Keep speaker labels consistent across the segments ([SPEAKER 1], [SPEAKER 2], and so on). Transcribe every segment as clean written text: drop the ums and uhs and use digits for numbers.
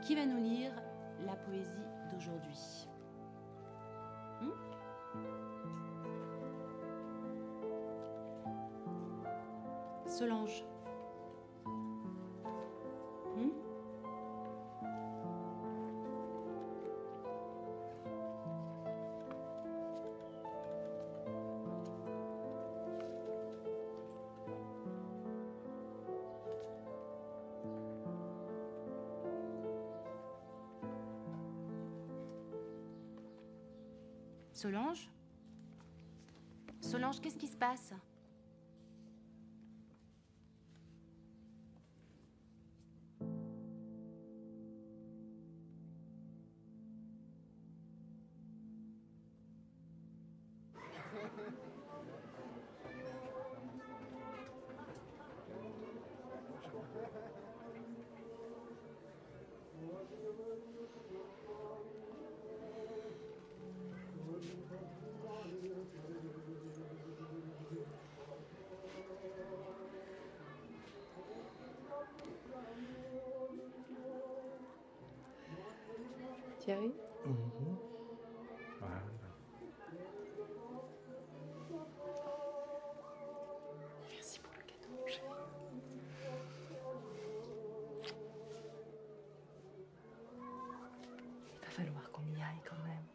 [SPEAKER 1] Qui va nous lire la poésie d'aujourd'hui? Solange. Solange? Solange, qu'est-ce qui se passe?
[SPEAKER 2] Thierry?
[SPEAKER 3] Voilà.
[SPEAKER 2] Merci pour le cadeau, chérie. Il va falloir qu'on y aille quand même.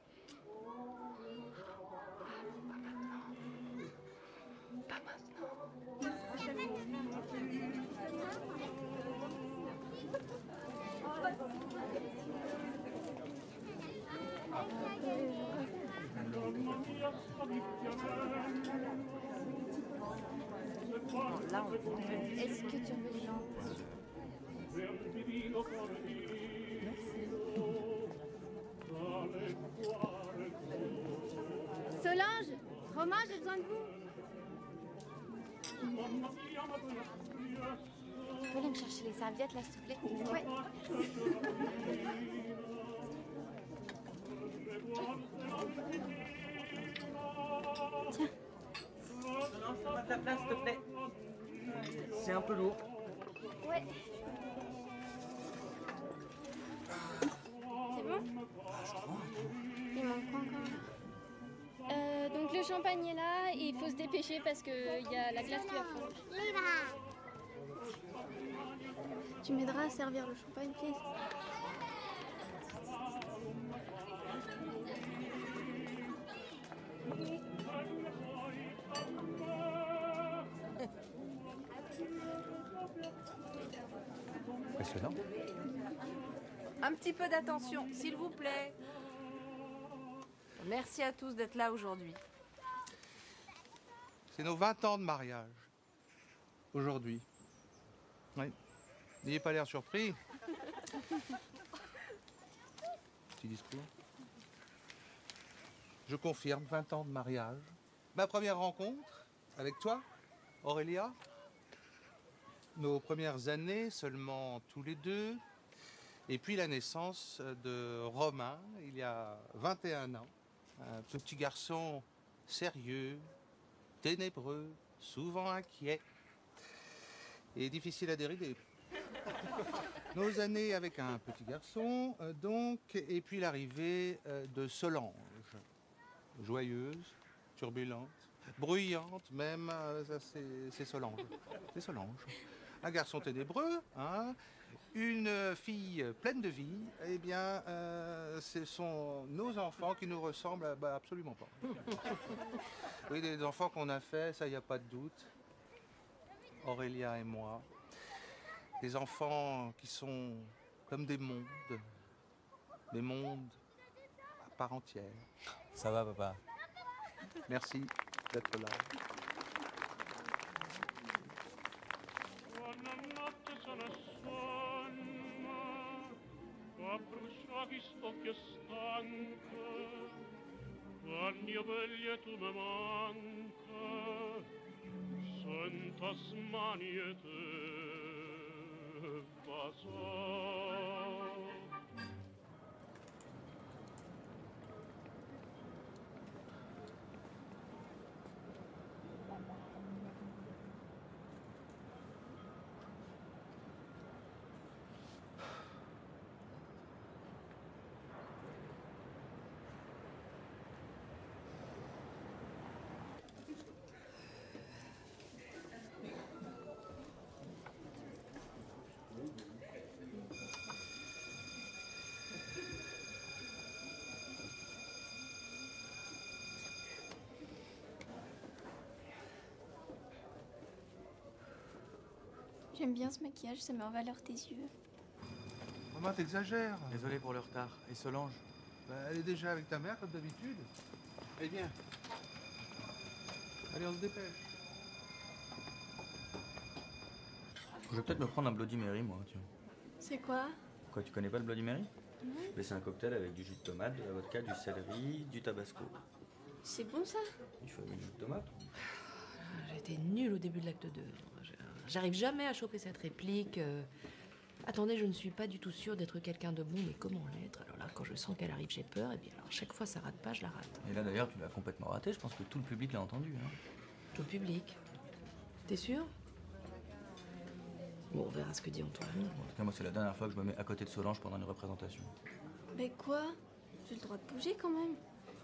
[SPEAKER 2] Pas maintenant.
[SPEAKER 1] Là, on
[SPEAKER 4] Est-ce que tu veux les gens? Solange, Romain, j'ai besoin de vous. Tu peux aller me chercher les serviettes, là, s'il te plaît? Ouais. Tiens.
[SPEAKER 5] Solange, pas ta place, s'il te plaît. C'est un peu lourd.
[SPEAKER 4] Ouais. C'est bon? Il manque quoi encore là? Donc le champagne est là et il faut se dépêcher parce qu'il y a la glace qui va fondre. Tu m'aideras à servir le champagne, please?
[SPEAKER 3] Impressionnant.
[SPEAKER 2] Un petit peu d'attention, s'il vous plaît. Merci à tous d'être là aujourd'hui.
[SPEAKER 6] C'est nos 20 ans de mariage. Aujourd'hui. Oui. N'ayez pas l'air surpris. Petit discours. Je confirme, 20 ans de mariage. Ma première rencontre avec toi, Aurélia. Nos premières années seulement tous les deux. Et puis la naissance de Romain, il y a 21 ans. Un petit garçon sérieux, ténébreux, souvent inquiet et difficile à dérider. Nos années avec un petit garçon, donc, et puis l'arrivée de Solange. Joyeuse, turbulente, bruyante même, ça c'est Solange. C'est Solange. Un garçon ténébreux, hein, une fille pleine de vie, eh bien, ce sont nos enfants qui nous ressemblent absolument pas. Oui, des enfants qu'on a fait, ça, il n'y a pas de doute. Aurélia et moi. Des enfants qui sont comme des mondes à part entière.
[SPEAKER 3] Ça va, papa?
[SPEAKER 6] Merci d'être là.
[SPEAKER 4] J'aime bien ce maquillage, ça met en valeur tes yeux.
[SPEAKER 6] Maman, t'exagères.
[SPEAKER 5] Désolé pour le retard. Et Solange?
[SPEAKER 6] Bah, elle est déjà avec ta mère, comme d'habitude. Eh bien. Allez, on se dépêche.
[SPEAKER 5] Je vais peut-être me prendre un Bloody Mary, moi, tiens.
[SPEAKER 4] C'est quoi?
[SPEAKER 5] Quoi, tu connais pas le Bloody Mary? Mais c'est un cocktail avec du jus de tomate, de la vodka, du céleri, du tabasco.
[SPEAKER 4] C'est bon ça?
[SPEAKER 5] Il faut avec du jus de tomate.
[SPEAKER 1] J'étais nulle au début de l'acte 2. J'arrive jamais à choper cette réplique. Attendez, je ne suis pas du tout sûre d'être quelqu'un de bon, mais comment l'être? Alors là, quand je sens qu'elle arrive, j'ai peur. Et bien alors, chaque fois ça rate pas, je la rate.
[SPEAKER 5] Et là, d'ailleurs, tu l'as complètement raté. Je pense que tout le public l'a entendu. Hein.
[SPEAKER 1] Tout le public. T'es sûr? Bon, on verra ce que dit Antoine.
[SPEAKER 5] En tout cas, moi, c'est la dernière fois que je me mets à côté de Solange pendant une représentation.
[SPEAKER 4] Mais quoi? J'ai le droit de bouger quand même.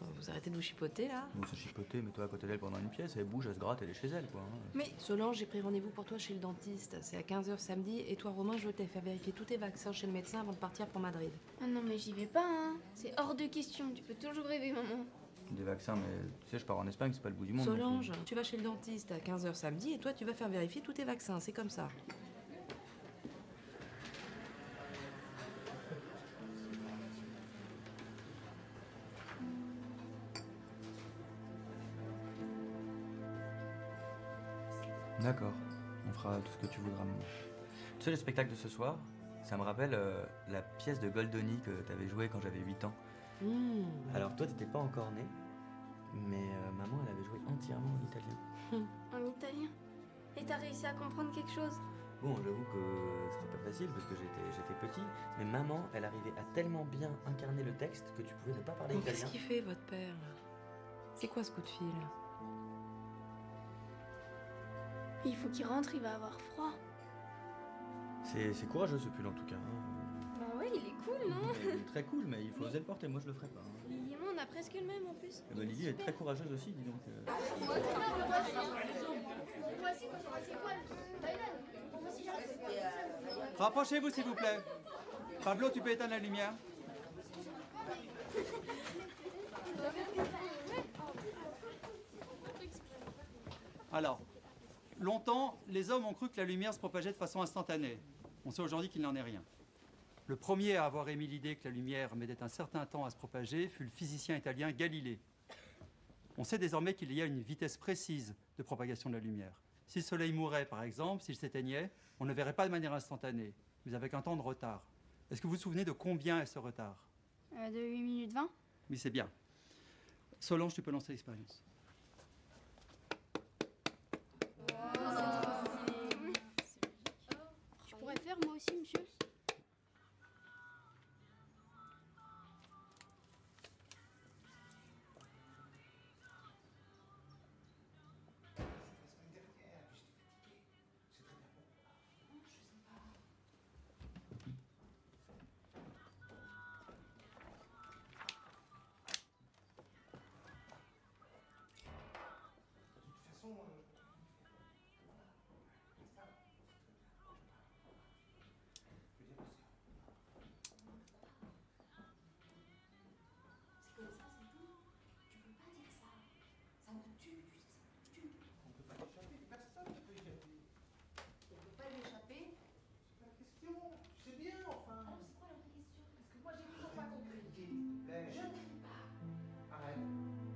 [SPEAKER 1] Enfin, vous arrêtez de vous chipoter, là?
[SPEAKER 5] Nous, se chipoter, mets-toi à côté d'elle pendant une pièce, elle bouge, elle se gratte, elle est chez elle, quoi. Hein.
[SPEAKER 4] Mais
[SPEAKER 1] Solange, j'ai pris rendez-vous pour toi chez le dentiste. C'est à 15h samedi. Et toi, Romain, je t'ai fait vérifier tous tes vaccins chez le médecin avant de partir pour Madrid.
[SPEAKER 4] ah non, mais j'y vais pas, hein. C'est hors de question. Tu peux toujours rêver, maman.
[SPEAKER 5] Des vaccins, mais tu sais, je pars en Espagne, c'est pas le bout du monde. non plus.
[SPEAKER 1] Solange, tu vas chez le dentiste à 15h samedi et toi, tu vas faire vérifier tous tes vaccins. C'est comme ça.
[SPEAKER 5] D'accord, on fera tout ce que tu voudras. Maman. Tu sais, le spectacle de ce soir, ça me rappelle la pièce de Goldoni que t'avais jouée quand j'avais 8 ans. Alors toi, t'étais pas encore né, mais maman, elle avait joué entièrement en italien.
[SPEAKER 4] En italien. Et t'as réussi à comprendre quelque chose?
[SPEAKER 5] Bon, j'avoue que c'était pas facile parce que j'étais petit, mais maman, elle arrivait à tellement bien incarner le texte que tu pouvais ne pas parler
[SPEAKER 1] Qu'est-ce
[SPEAKER 5] italien.
[SPEAKER 1] qu'il fait, votre père? C'est quoi ce coup de fil?
[SPEAKER 4] Il faut qu'il rentre, il va avoir froid.
[SPEAKER 5] C'est courageux ce pull en tout cas. Hein.
[SPEAKER 4] Bah ouais, il est cool, non?
[SPEAKER 5] Il est très cool, mais il faut oser le porter, moi je le ferai pas. Hein.
[SPEAKER 4] Lily et moi, on a presque le même en plus.
[SPEAKER 5] Et bah, Lily est très courageuse aussi, dis donc.
[SPEAKER 3] Rapprochez-vous s'il vous plaît. Pablo, tu peux éteindre la lumière? Alors, longtemps, les hommes ont cru que la lumière se propageait de façon instantanée. On sait aujourd'hui qu'il n'en est rien. Le premier à avoir émis l'idée que la lumière mettait un certain temps à se propager fut le physicien italien Galilée. On sait désormais qu'il y a une vitesse précise de propagation de la lumière. Si le soleil mourait, par exemple, s'il s'éteignait, on ne verrait pas de manière instantanée, mais avec un temps de retard. Est-ce que vous vous souvenez de combien est ce retard?
[SPEAKER 4] De 8 minutes 20.
[SPEAKER 3] Oui, c'est bien. Solange, tu peux lancer l'expérience.
[SPEAKER 4] Je pourrais faire moi aussi, monsieur.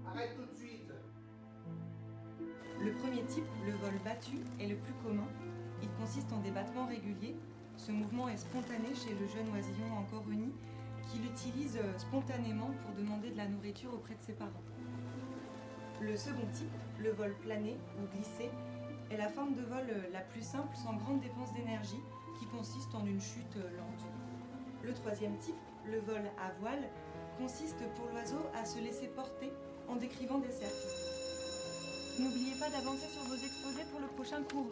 [SPEAKER 6] Arrête tout de suite.
[SPEAKER 7] Le premier type, le vol battu, est le plus commun. Il consiste en des battements réguliers. Ce mouvement est spontané chez le jeune oisillon encore uni, qui l'utilise spontanément pour demander de la nourriture auprès de ses parents. Le second type, le vol plané ou glissé, est la forme de vol la plus simple sans grande dépense d'énergie, qui consiste en une chute lente. Le troisième type, le vol à voile, consiste pour l'oiseau à se laisser porter en décrivant des cercles. N'oubliez pas d'avancer sur vos exposés pour le prochain cours.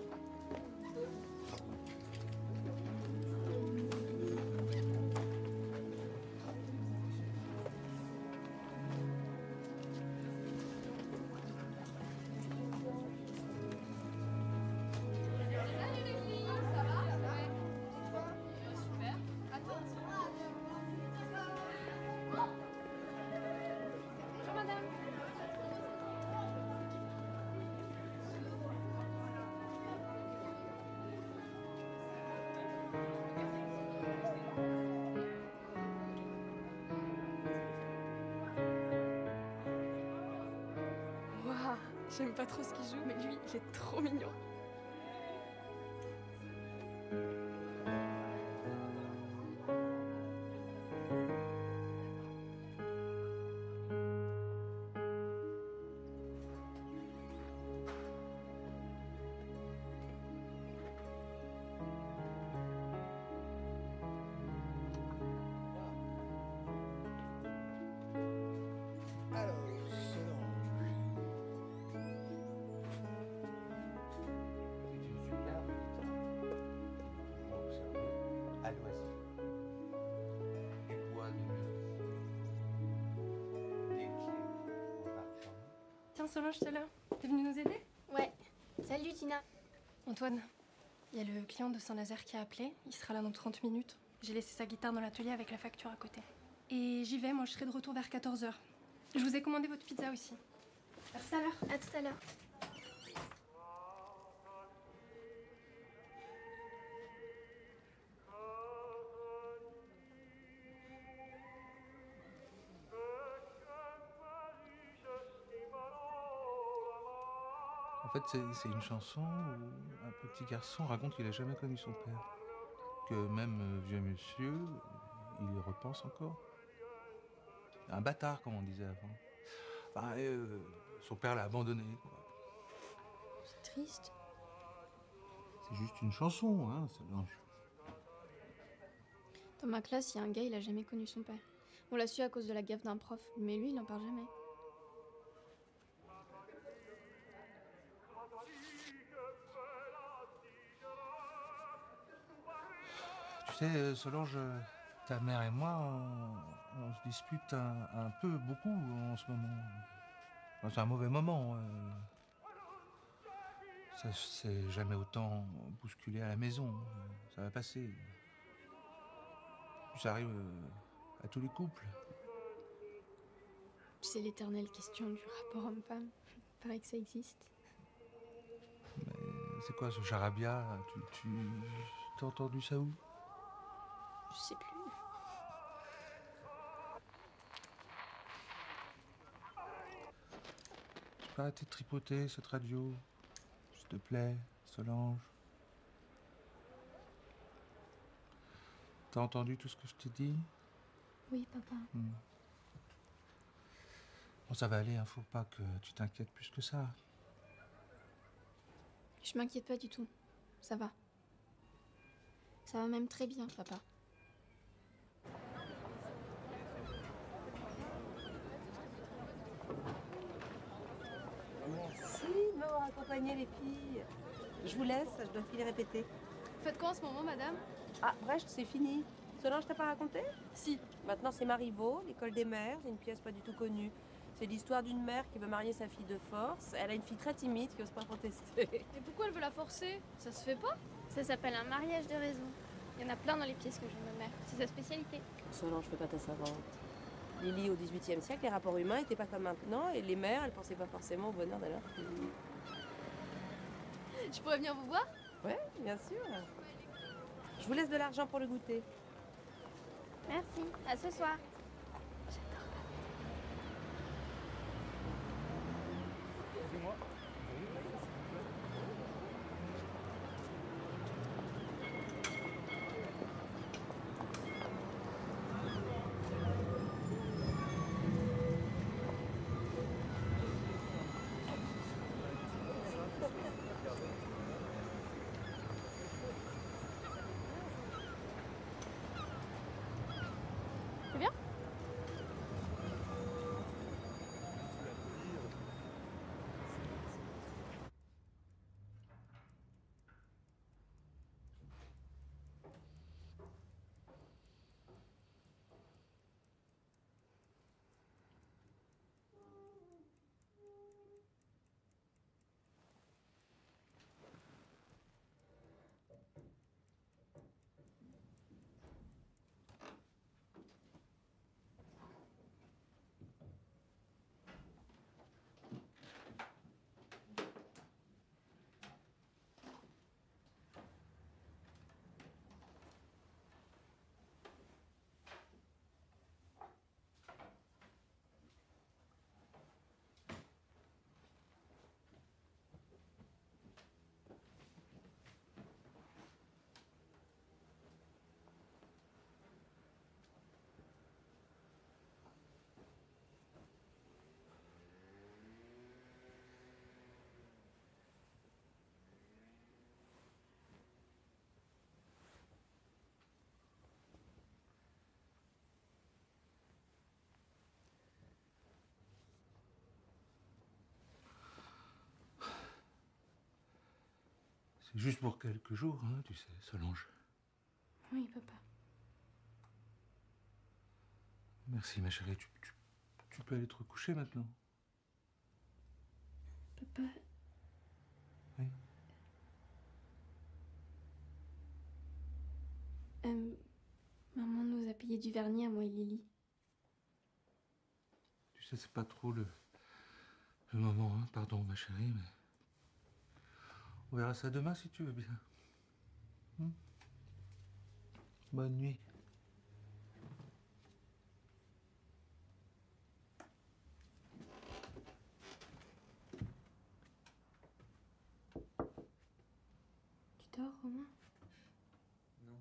[SPEAKER 8] J'aime pas trop ce qu'il joue, mais lui, il est trop mignon.
[SPEAKER 6] Alors, Solange. C'est une superbe guitare. On va observer à loisir. Du bois de mûre. Des clés en argent.
[SPEAKER 8] Tiens, Solange, t'es là. T'es venue nous aider?
[SPEAKER 4] Ouais. Salut Tina.
[SPEAKER 8] Antoine, il y a le client de Saint-Nazaire qui a appelé. Il sera là dans 30 minutes. J'ai laissé sa guitare dans l'atelier avec la facture à côté. Et j'y vais, moi je serai de retour vers 14h. Je vous ai commandé votre pizza aussi. À tout à l'heure.
[SPEAKER 4] À tout à l'heure.
[SPEAKER 6] En fait, c'est une chanson où un petit garçon raconte qu'il n'a jamais connu son père. Que même vieux monsieur, il y repense encore. Un bâtard, comme on disait avant. Enfin, son père l'a abandonné, quoi.
[SPEAKER 4] C'est triste.
[SPEAKER 6] C'est juste une chanson, hein, Solange.
[SPEAKER 4] Dans ma classe, il y a un gars, il a jamais connu son père. On l'a su à cause de la gaffe d'un prof, mais lui, il en parle jamais.
[SPEAKER 6] Tu sais, Solange, ta mère et moi, on se dispute un peu, beaucoup en ce moment. Enfin, c'est un mauvais moment. Ça s'est jamais autant bousculé à la maison. Ça va passer. Puis ça arrive à tous les couples.
[SPEAKER 4] C'est l'éternelle question du rapport homme-femme. Paraît que ça existe.
[SPEAKER 6] Mais c'est quoi ce charabia? Tu t'as entendu ça où?
[SPEAKER 4] Je sais plus.
[SPEAKER 6] Tu peux arrêter de tripoter cette radio? S'il te plaît, Solange. T'as entendu tout ce que je t'ai dit?
[SPEAKER 4] Oui, papa.
[SPEAKER 6] Bon, ça va aller, hein, faut pas que tu t'inquiètes plus que ça.
[SPEAKER 4] Je m'inquiète pas du tout. Ça va. Ça va même très bien, papa.
[SPEAKER 2] Merci de m'avoir accompagné les filles. Je vous laisse, je dois filer répéter.
[SPEAKER 8] Vous faites quoi en ce moment, madame?
[SPEAKER 2] Ah, Brecht, c'est fini. Solange, t'as pas raconté?
[SPEAKER 8] Si.
[SPEAKER 2] Maintenant, c'est Marivaux, l'école des mères, c'est une pièce pas du tout connue. C'est l'histoire d'une mère qui veut marier sa fille de force. Elle a une fille très timide qui ose pas protester.
[SPEAKER 8] Et pourquoi elle veut la forcer? Ça se fait pas?
[SPEAKER 4] Ça s'appelle un mariage de raison. Il y en a plein dans les pièces que joue ma mère. C'est sa spécialité.
[SPEAKER 2] Solange, fais pas ta savante. Lily, au XVIIIe siècle, les rapports humains n'étaient pas comme maintenant et les mères, elles pensaient pas forcément au bonheur de leur fille.
[SPEAKER 8] Je pourrais venir vous voir?
[SPEAKER 2] Ouais, bien sûr. Je vous laisse de l'argent pour le goûter.
[SPEAKER 4] Merci. À ce soir.
[SPEAKER 8] Tu viens?
[SPEAKER 6] C'est juste pour quelques jours, hein, tu sais, Solange.
[SPEAKER 8] Oui, papa.
[SPEAKER 6] Merci, ma chérie. Tu peux aller te recoucher maintenant.
[SPEAKER 8] Papa.
[SPEAKER 6] Oui.
[SPEAKER 8] Maman nous a payé du vernis à moi et Lily.
[SPEAKER 6] Tu sais, c'est pas trop le moment, hein. Pardon, ma chérie, mais... On verra ça demain, si tu veux bien. Bonne nuit.
[SPEAKER 8] Tu dors, Romain?
[SPEAKER 5] Non.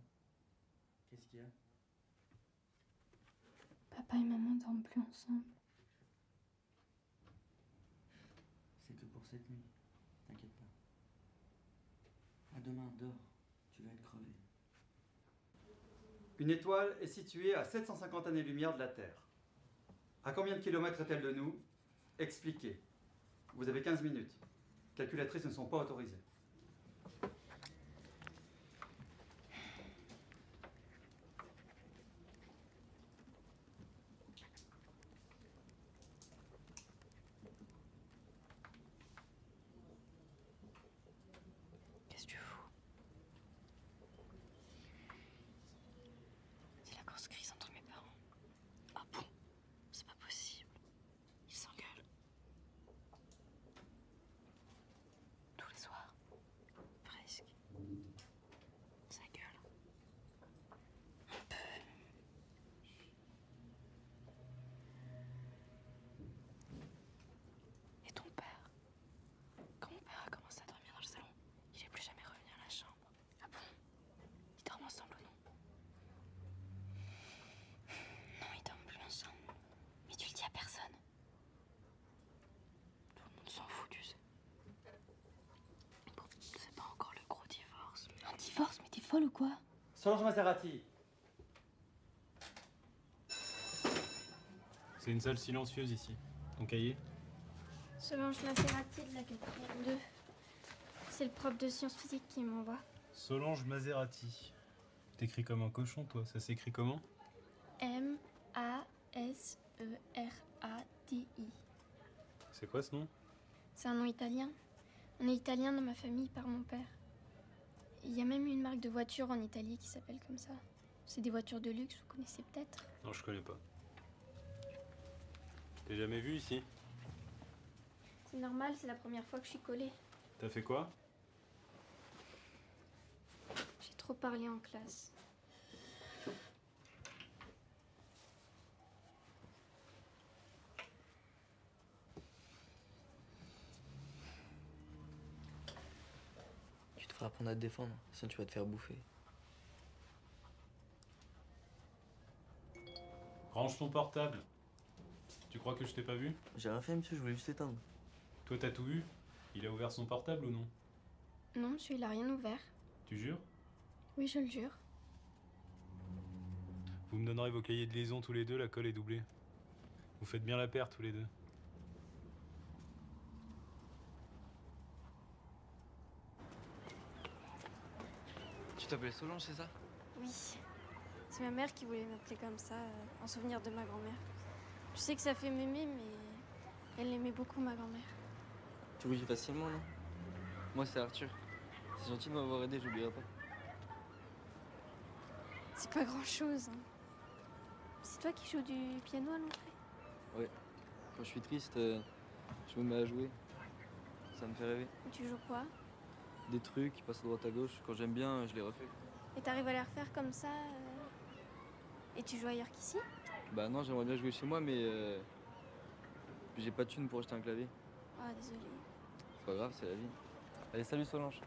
[SPEAKER 5] Qu'est-ce qu'il y a?
[SPEAKER 8] Papa et maman dorment plus ensemble.
[SPEAKER 5] C'est que pour cette nuit. T'inquiète pas. À demain, dors. Tu vas être crevé.
[SPEAKER 3] Une étoile est située à 750 années-lumière de la Terre. À combien de kilomètres est-elle de nous? Expliquez. Vous avez 15 minutes. Calculatrices ne sont pas autorisées.
[SPEAKER 8] Qu'est-ce que tu fous? C'est la grosse crise entre mes parents. Ah bon? C'est pas possible. Ils s'engueulent. Tous les soirs. Presque. Ça gueule. Un peu. Et ton père? Quand mon père a commencé à dormir dans le salon, il est plus jamais revenu à la chambre. Ah bon? Ils dorment ensemble ou non? Non, ils dorment plus ensemble. Mais tu le dis à personne. Tout le monde s'en fout, tu sais. Bon, c'est pas encore le gros divorce. Un divorce? Mais t'es folle ou quoi?
[SPEAKER 3] Solange Maserati.
[SPEAKER 9] C'est une salle silencieuse ici. Ton cahier?
[SPEAKER 4] Solange Maserati de la 4e 2. C'est le prof de sciences physiques qui m'envoie.
[SPEAKER 9] Solange Maserati. T'écris comme un cochon, toi. Ça s'écrit comment?
[SPEAKER 4] M-A-S-E-R-A-T-I.
[SPEAKER 9] C'est quoi ce nom?
[SPEAKER 4] C'est un nom italien. On est italien dans ma famille par mon père. Il y a même une marque de voiture en Italie qui s'appelle comme ça. C'est des voitures de luxe, vous connaissez peut-être.
[SPEAKER 9] Non, je connais pas. T'es jamais vu ici?
[SPEAKER 4] C'est normal, c'est la première fois que je suis collée.
[SPEAKER 9] T'as fait quoi?
[SPEAKER 4] J'ai trop parlé en classe.
[SPEAKER 5] Tu devrais apprendre à te défendre, sinon tu vas te faire bouffer.
[SPEAKER 9] Range ton portable. Tu crois que je t'ai pas vu?
[SPEAKER 5] J'ai rien fait, monsieur, je voulais juste éteindre.
[SPEAKER 9] Toi, t'as tout vu? Il a ouvert son portable ou non?
[SPEAKER 4] Non, monsieur, il a rien ouvert.
[SPEAKER 9] Tu jures?
[SPEAKER 4] Oui, je le jure.
[SPEAKER 9] Vous me donnerez vos cahiers de liaison tous les deux, la colle est doublée. Vous faites bien la paire tous les deux.
[SPEAKER 5] Tu t'appelais Solange, c'est ça?
[SPEAKER 4] Oui. C'est ma mère qui voulait m'appeler comme ça, en souvenir de ma grand-mère. Je sais que ça fait mémé, mais elle aimait beaucoup, ma grand-mère.
[SPEAKER 5] Tu oublies facilement, non? Moi, c'est Arthur. C'est gentil de m'avoir aidé, j'oublierai pas.
[SPEAKER 4] C'est pas grand-chose. Hein. C'est toi qui joues du piano à l'entrée?
[SPEAKER 5] Ouais. Quand je suis triste, je me mets à jouer. Ça me fait rêver.
[SPEAKER 4] Et tu joues quoi?
[SPEAKER 5] Des trucs qui passent à droite à gauche. Quand j'aime bien, je les refais.
[SPEAKER 4] Et t'arrives à les refaire comme ça Et tu joues ailleurs qu'ici?
[SPEAKER 5] Bah non, j'aimerais bien jouer chez moi, mais j'ai pas de thune pour acheter un clavier.
[SPEAKER 4] Ah, désolée.
[SPEAKER 5] C'est pas grave, c'est la vie. Allez, salut Solange.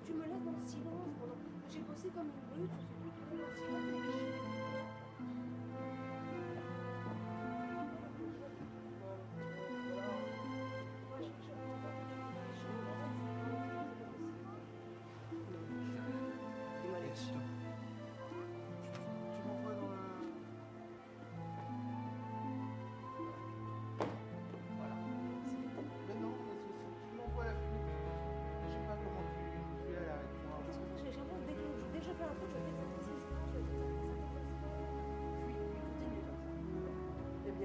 [SPEAKER 2] Tu me laisses dans le silence pendant que j'ai bossé comme une brute sur ce truc dans le silence.
[SPEAKER 6] Maintenant,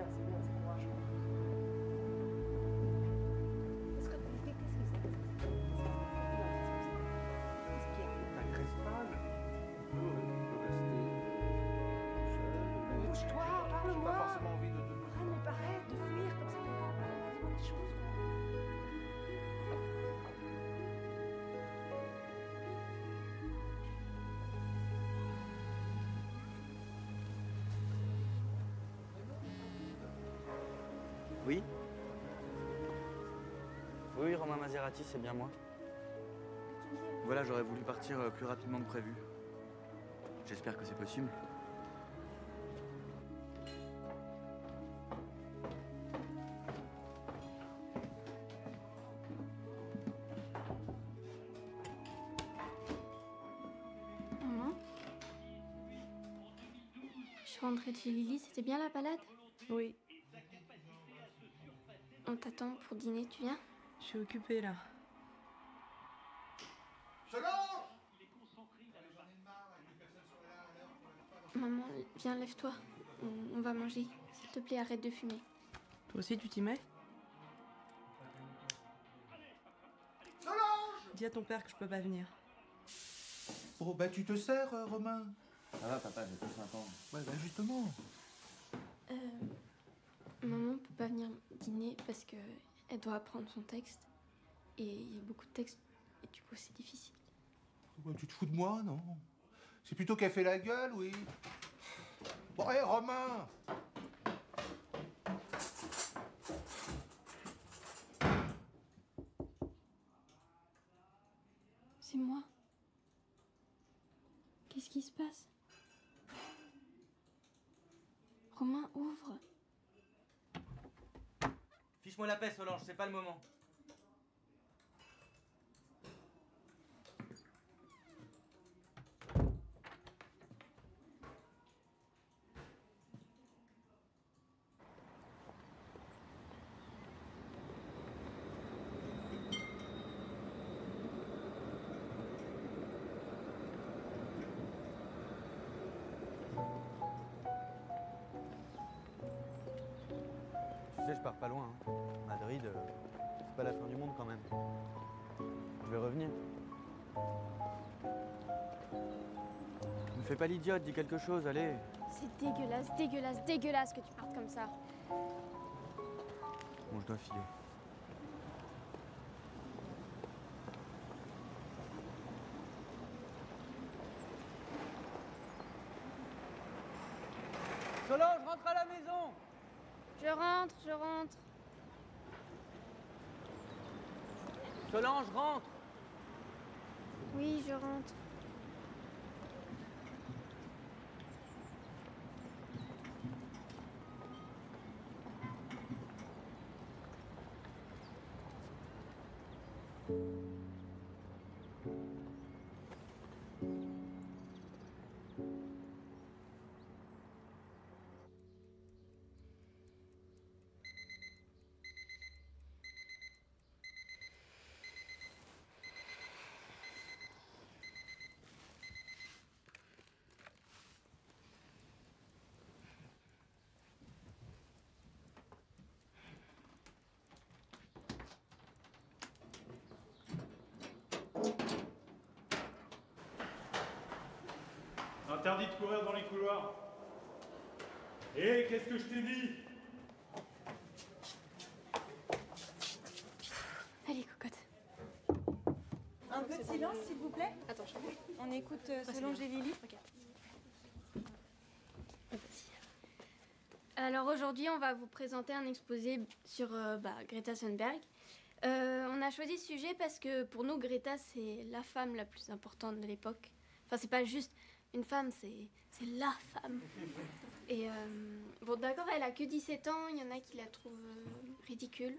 [SPEAKER 2] bien, c'est courageux. Qu'est-ce que c'est? Qu'est-ce qu'il y a?
[SPEAKER 6] T'agresse pas, là. Tu peux rester seul.
[SPEAKER 2] Bouge-toi,
[SPEAKER 6] J'ai
[SPEAKER 2] parle-moi.
[SPEAKER 6] pas forcément envie de...
[SPEAKER 2] Arrête de fuir comme ça, dis-moi des choses.
[SPEAKER 5] Oui? Oui, Romain Maserati, c'est bien moi. Voilà, j'aurais voulu partir plus rapidement que prévu. J'espère que c'est possible.
[SPEAKER 4] Maman? Je suis rentrée de chez Lily, c'était bien la balade?
[SPEAKER 1] Oui,
[SPEAKER 4] On t'attend pour dîner, tu viens?
[SPEAKER 1] je suis occupée là.
[SPEAKER 4] Maman, viens, lève-toi. On va manger. S'il te plaît, arrête de fumer.
[SPEAKER 1] Toi aussi, tu t'y mets? Dis à ton père que je peux pas venir.
[SPEAKER 6] Oh, bah tu te sers, Romain.
[SPEAKER 5] Ça va, papa, j'ai plus 5 ans.
[SPEAKER 6] Ouais, bah justement.
[SPEAKER 4] Maman peut pas venir dîner parce que elle doit apprendre son texte. Et il y a beaucoup de textes, et du coup, c'est difficile.
[SPEAKER 6] Ouais, tu te fous de moi, non? C'est plutôt qu'elle fait la gueule, oui. Bon, hé, Romain!
[SPEAKER 4] C'est moi. Qu'est-ce qui se passe? Romain, ouvre.
[SPEAKER 5] Fiche-moi la paix, Solange, c'est pas le moment. Tu sais, je pars pas loin. Hein. Madrid, c'est pas la fin du monde quand même. Je vais revenir. Me fais pas l'idiote, dis quelque chose, allez.
[SPEAKER 4] C'est dégueulasse, dégueulasse, dégueulasse que tu partes comme ça.
[SPEAKER 5] Bon, je dois filer. Solange, rentre à la maison!
[SPEAKER 4] Je rentre, je rentre.
[SPEAKER 5] Solange, rentre!
[SPEAKER 4] Oui, je rentre.
[SPEAKER 9] Interdit de courir dans les couloirs. Hé, qu'est-ce que je t'ai dit?
[SPEAKER 4] Allez, cocotte.
[SPEAKER 7] Un peu de silence, s'il vous plaît.
[SPEAKER 8] Attends, je vais.
[SPEAKER 7] On écoute Solange et Lily.
[SPEAKER 4] Alors aujourd'hui, on va vous présenter un exposé sur Greta Thunberg. On a choisi ce sujet parce que pour nous, Greta, c'est la femme la plus importante de l'époque. Enfin, c'est pas juste une femme, c'est la femme. Et bon, d'accord, elle a que 17 ans, il y en a qui la trouvent ridicule.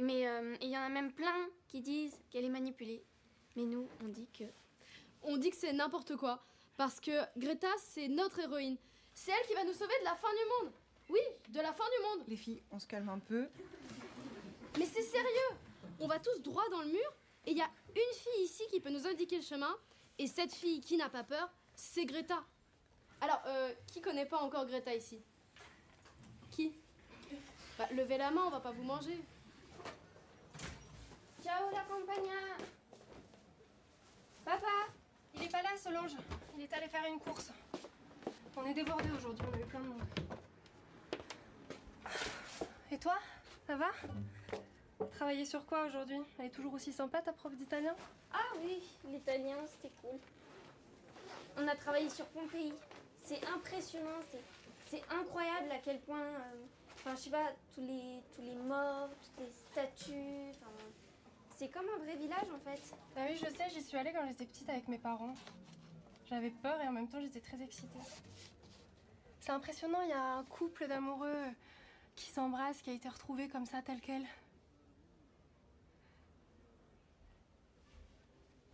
[SPEAKER 4] Mais il y en a même plein qui disent qu'elle est manipulée. Mais nous, on dit que...
[SPEAKER 10] On dit que c'est n'importe quoi. Parce que Greta, c'est notre héroïne. C'est elle qui va nous sauver de la fin du monde. Oui, de la fin du monde.
[SPEAKER 7] Les filles, on se calme un peu.
[SPEAKER 10] Mais c'est sérieux. On va tous droit dans le mur. Et il y a une fille ici qui peut nous indiquer le chemin. Et cette fille qui n'a pas peur, c'est Greta. Alors, qui connaît pas encore Greta ici? Qui? Bah, levez la main, on va pas vous manger.
[SPEAKER 4] Ciao la compagna. Papa.
[SPEAKER 8] Il est pas là, Solange. Il est allé faire une course. On est débordés aujourd'hui, on a eu plein de monde. Et toi, ça va? Travailler sur quoi aujourd'hui? Elle est toujours aussi sympa, ta prof d'italien?
[SPEAKER 4] Ah oui, l'italien, c'était cool. On a travaillé sur Pompéi. C'est impressionnant, c'est incroyable à quel point... Enfin, je sais pas, tous les morts, toutes les statues... Enfin, c'est comme un vrai village, en fait.
[SPEAKER 8] Bah oui, je sais, j'y suis allée quand j'étais petite avec mes parents. J'avais peur et en même temps, j'étais très excitée. C'est impressionnant, il y a un couple d'amoureux qui s'embrasse, qui a été retrouvé comme ça, tel quel.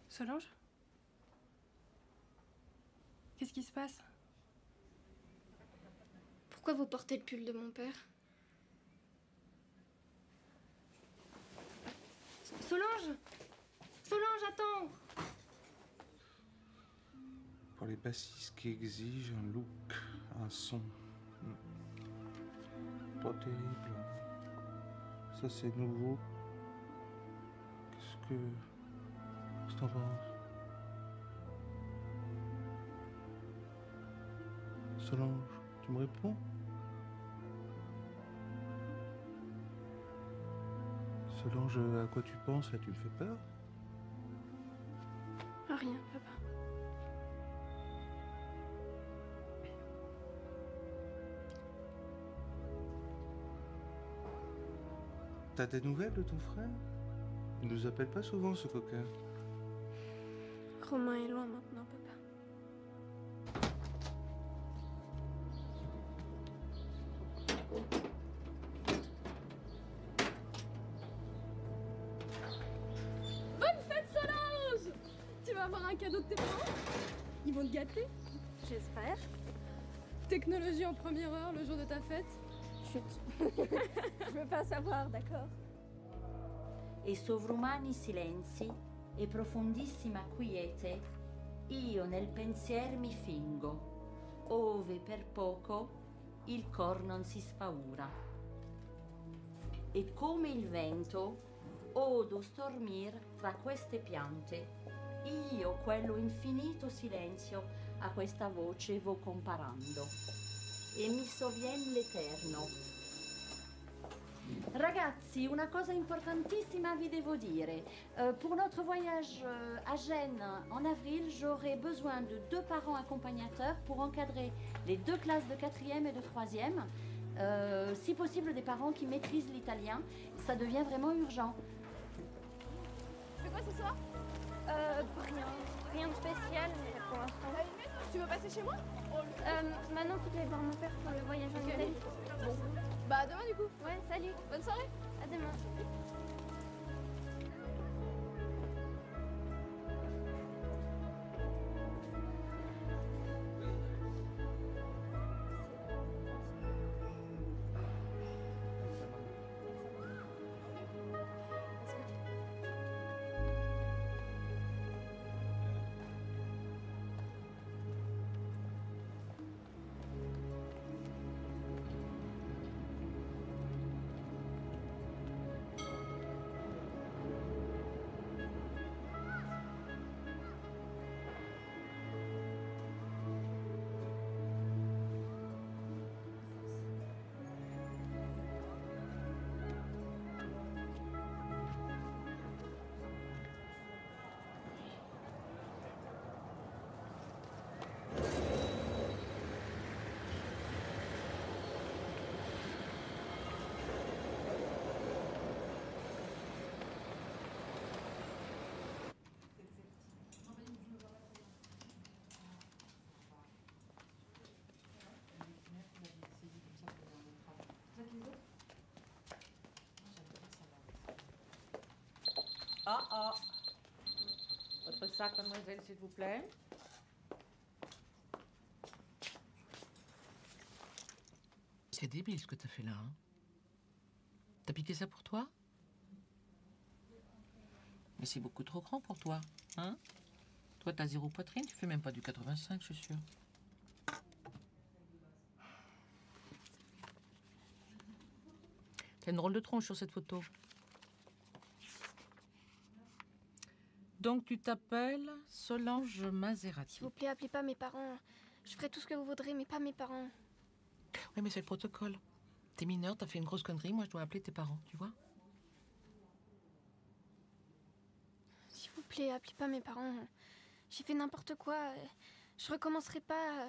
[SPEAKER 8] Solange? Qu'est-ce qui se passe?
[SPEAKER 4] Pourquoi vous portez le pull de mon père?
[SPEAKER 8] Solange! Solange, attends!
[SPEAKER 6] Pour les bassistes qui exigent un look, un son. Pas terrible. Ça, c'est nouveau. Qu'est-ce que t'en penses? Solange, tu me réponds? Solange, à quoi tu penses? Là, tu me fais peur?
[SPEAKER 8] Ah, rien, papa.
[SPEAKER 6] T'as des nouvelles de ton frère? Il nous appelle pas souvent, ce coquin.
[SPEAKER 8] Romain est loin maintenant, papa.
[SPEAKER 10] Bonne fête, Solange! Tu vas avoir un cadeau de tes parents? Ils vont te gâter?
[SPEAKER 2] J'espère.
[SPEAKER 10] Technologie en première heure le jour de ta fête?
[SPEAKER 2] Chut. Je veux pas savoir, d'accord?
[SPEAKER 11] E sovrumani silenzi e profondissima quiete, io nel pensier mi fingo, ove per poco il cor non si spaura. E come il vento odo stormir tra queste piante, io quello infinito silenzio a questa voce vo comparando. E mi sovvien l'eterno. Ragazzi, una cosa importantissima vi devo dire. Pour notre voyage à Gênes en avril, j'aurai besoin de 2 parents accompagnateurs pour encadrer les 2 classes de 4e et de 3e. Si possible, des parents qui maîtrisent l'italien. Ça devient vraiment urgent.
[SPEAKER 10] Tu fais quoi ce soir?
[SPEAKER 4] Rien de spécial, mais pour l'instant.
[SPEAKER 10] Tu veux passer chez moi?
[SPEAKER 4] Maintenant, faut que j'aille voir mon père pour le voyage en Italie.
[SPEAKER 10] Bon. Bah, à demain du coup.
[SPEAKER 4] Ouais, salut.
[SPEAKER 10] Bonne soirée.
[SPEAKER 4] À demain.
[SPEAKER 12] Ah. Votre sac, mademoiselle, s'il vous plaît.
[SPEAKER 13] C'est débile ce que t'as fait là, hein. T'as piqué ça pour toi? Mais c'est beaucoup trop grand pour toi, hein? Toi, t'as 0 poitrine, tu fais même pas du 85, je suis sûre. T'as une drôle de tronche sur cette photo. Donc tu t'appelles Solange Maserati.
[SPEAKER 4] S'il vous plaît, appelez pas mes parents. Je ferai tout ce que vous voudrez, mais pas mes parents.
[SPEAKER 13] Oui, mais c'est le protocole. T'es mineur, t'as fait une grosse connerie, moi je dois appeler tes parents, tu vois?
[SPEAKER 4] S'il vous plaît, appelez pas mes parents. J'ai fait n'importe quoi. Je recommencerai pas.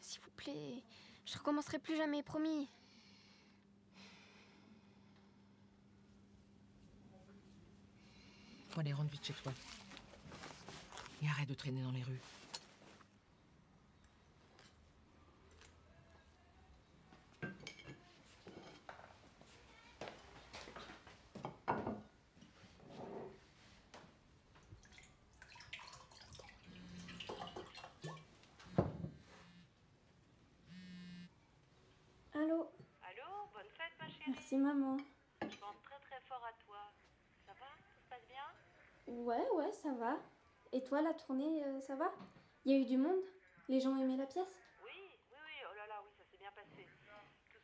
[SPEAKER 4] S'il vous plaît. Je recommencerai plus jamais, promis.
[SPEAKER 13] Faut aller, rentre vite chez toi. Et arrête de traîner dans les rues.
[SPEAKER 4] Allô?
[SPEAKER 14] Allô, bonne fête ma chérie.
[SPEAKER 4] Merci maman.
[SPEAKER 14] Je pense très très fort à toi. Ça va? Tout se passe bien?
[SPEAKER 4] Ouais, ça va. Et toi, la tournée, ça va? Il y a eu du monde? Les gens aimaient la pièce?
[SPEAKER 14] Oui, oh là là, oui, ça s'est bien passé.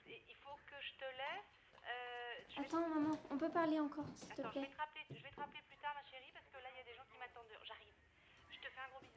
[SPEAKER 14] Il faut que je te laisse.
[SPEAKER 4] Attends maman, on peut parler encore, s'il te
[SPEAKER 14] Attends,
[SPEAKER 4] plaît?
[SPEAKER 14] je vais te rappeler plus tard ma chérie parce que là il y a des gens qui m'attendent dehors. J'arrive. Je te fais un gros bisou.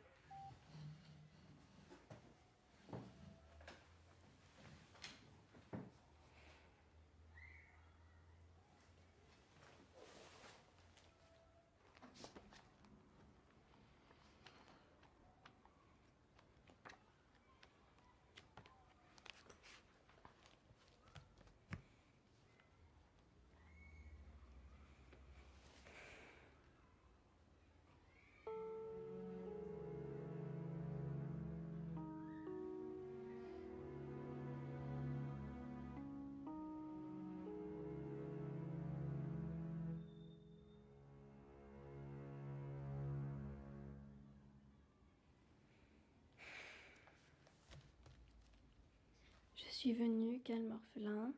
[SPEAKER 4] Je suis venue, calme orphelin,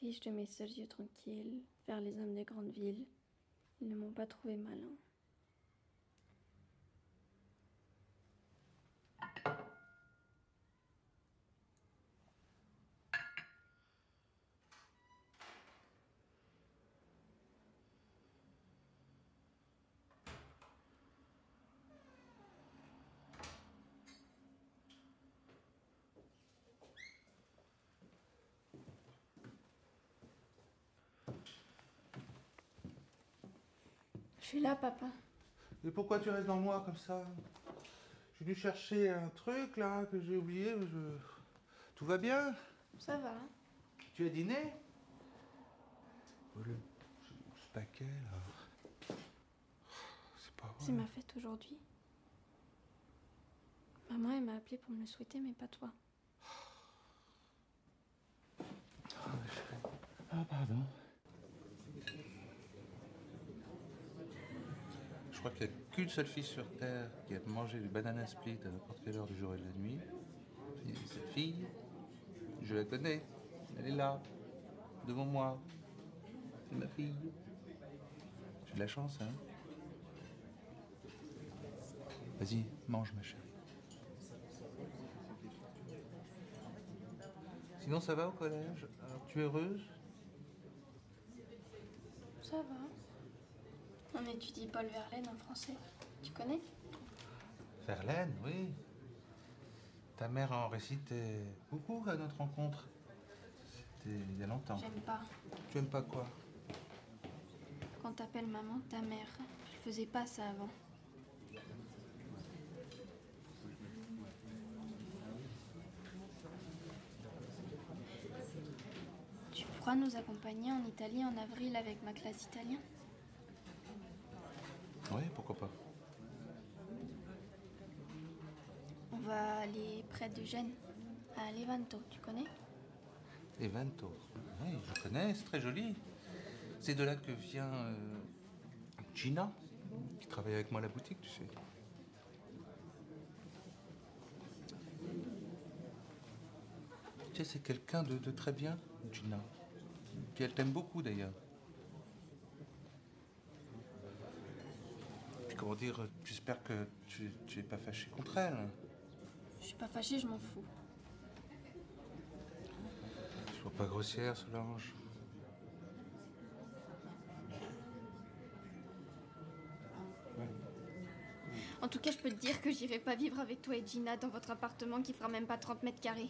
[SPEAKER 4] riche de mes seuls yeux tranquilles, vers les hommes des grandes villes. Ils ne m'ont pas trouvé malin. Je suis là, papa.
[SPEAKER 6] Et pourquoi tu restes dans le noir comme ça? J'ai dû chercher un truc là que j'ai oublié. Tout va bien?
[SPEAKER 4] Ça va.
[SPEAKER 6] Tu as dîné? Ce paquet là. C'est pas vrai.
[SPEAKER 4] C'est ma fête aujourd'hui. Maman, elle m'a appelé pour me le souhaiter, mais pas toi.
[SPEAKER 6] Ah, pardon. Je crois qu'il n'y a qu'une seule fille sur Terre qui a mangé du banana split à n'importe quelle heure du jour et de la nuit. Et cette fille, je la connais. Elle est là, devant moi. C'est ma fille. J'ai de la chance, hein? Vas-y, mange, ma chérie. Sinon, ça va au collège? Tu es heureuse?
[SPEAKER 4] Ça va. On étudie Paul Verlaine en français. Tu connais?
[SPEAKER 6] Verlaine, oui. Ta mère en récitait beaucoup à notre rencontre. C'était il y a longtemps.
[SPEAKER 4] J'aime pas.
[SPEAKER 6] Tu aimes pas quoi?
[SPEAKER 4] Quand t'appelles maman ta mère. Je faisais pas ça avant. Tu pourras nous accompagner en Italie en avril avec ma classe italien?
[SPEAKER 6] Oui, pourquoi pas.
[SPEAKER 4] On va aller près de Gênes, à Levanto, tu connais?
[SPEAKER 6] Levanto. Oui, je connais, c'est très joli. C'est de là que vient Gina, qui travaille avec moi à la boutique, tu sais. Tu sais, c'est quelqu'un de très bien, Gina. Puis elle t'aime beaucoup d'ailleurs. Puis comment dire, j'espère que tu es pas fâché contre elle.
[SPEAKER 4] Je suis pas fâchée, je m'en fous.
[SPEAKER 6] Sois pas grossière, Solange.
[SPEAKER 4] cas, je peux te dire que j'irai pas vivre avec toi et Gina dans votre appartement qui fera même pas 30 mètres carrés.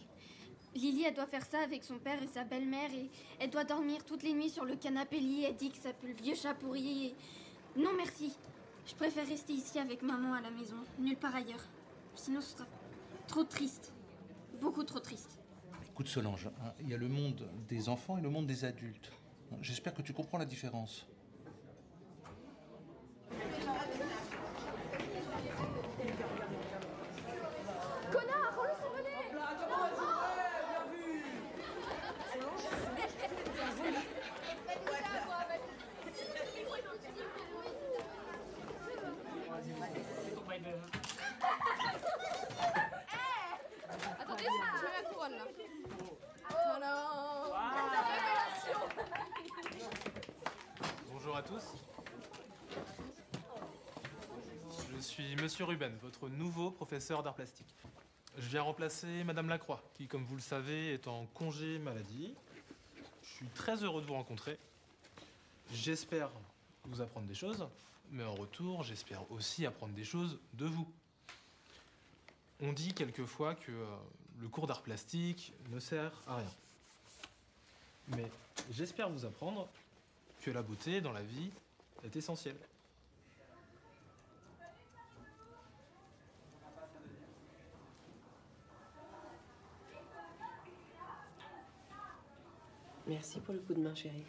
[SPEAKER 4] Lily, elle doit faire ça avec son père et sa belle-mère et elle doit dormir toutes les nuits sur le canapé lit. Elle dit que ça pue le vieux chat pourri et... Non, merci. Je préfère rester ici avec maman à la maison, nulle part ailleurs. Sinon, ce sera trop triste. Beaucoup trop triste.
[SPEAKER 6] Écoute Solange, hein, il y a le monde des enfants et le monde des adultes. J'espère que tu comprends la différence.
[SPEAKER 10] Connard, on le s'envoler. Attendez, je mets ma couronne là.
[SPEAKER 15] Bonjour à tous. Je suis Monsieur Ruben, votre nouveau professeur d'art plastique. Je viens remplacer Madame Lacroix, qui, comme vous le savez, est en congé maladie. Je suis très heureux de vous rencontrer. J'espère vous apprendre des choses, mais en retour, j'espère aussi apprendre des choses de vous. On dit quelquefois que le cours d'art plastique ne sert à rien. Mais j'espère vous apprendre que la beauté dans la vie est essentielle.
[SPEAKER 2] Merci pour le coup de main, chérie.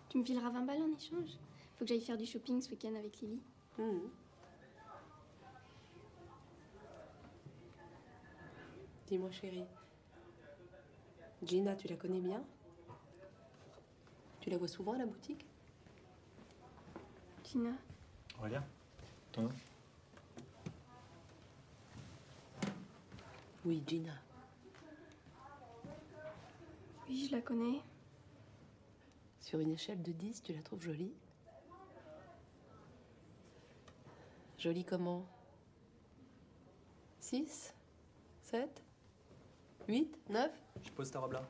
[SPEAKER 4] Tu me fileras 20 balles en échange. Faut que j'aille faire du shopping ce week-end avec Lily.
[SPEAKER 2] Dis-moi, chérie. Gina, tu la connais bien? Tu la vois souvent à la boutique?
[SPEAKER 4] Gina.
[SPEAKER 5] Aurélien, ton nom?
[SPEAKER 2] Oui, Gina.
[SPEAKER 4] Oui, je la connais.
[SPEAKER 2] Sur une échelle de 10, tu la trouves jolie? Jolie comment? 6? 7? 8? 9?
[SPEAKER 5] Je pose ta robe là.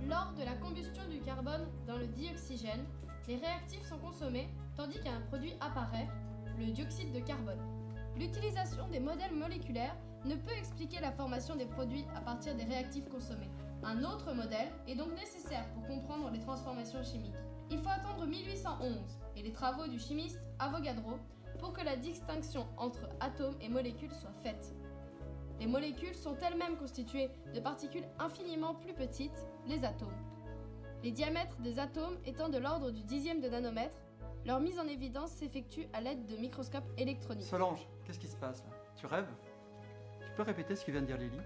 [SPEAKER 10] Lors de la combustion du carbone dans le dioxygène, les réactifs sont consommés tandis qu'un produit apparaît, le dioxyde de carbone. L'utilisation des modèles moléculaires ne peut expliquer la formation des produits à partir des réactifs consommés. Un autre modèle est donc nécessaire pour comprendre les transformations chimiques. Il faut attendre 1811 et les travaux du chimiste Avogadro pour que la distinction entre atomes et molécules soit faite. Les molécules sont elles-mêmes constituées de particules infiniment plus petites, les atomes. Les diamètres des atomes étant de l'ordre du dixième de nanomètre, leur mise en évidence s'effectue à l'aide de microscopes électroniques.
[SPEAKER 3] Solange, qu'est-ce qui se passe là? Tu rêves? Tu peux répéter ce que vient de dire Lily?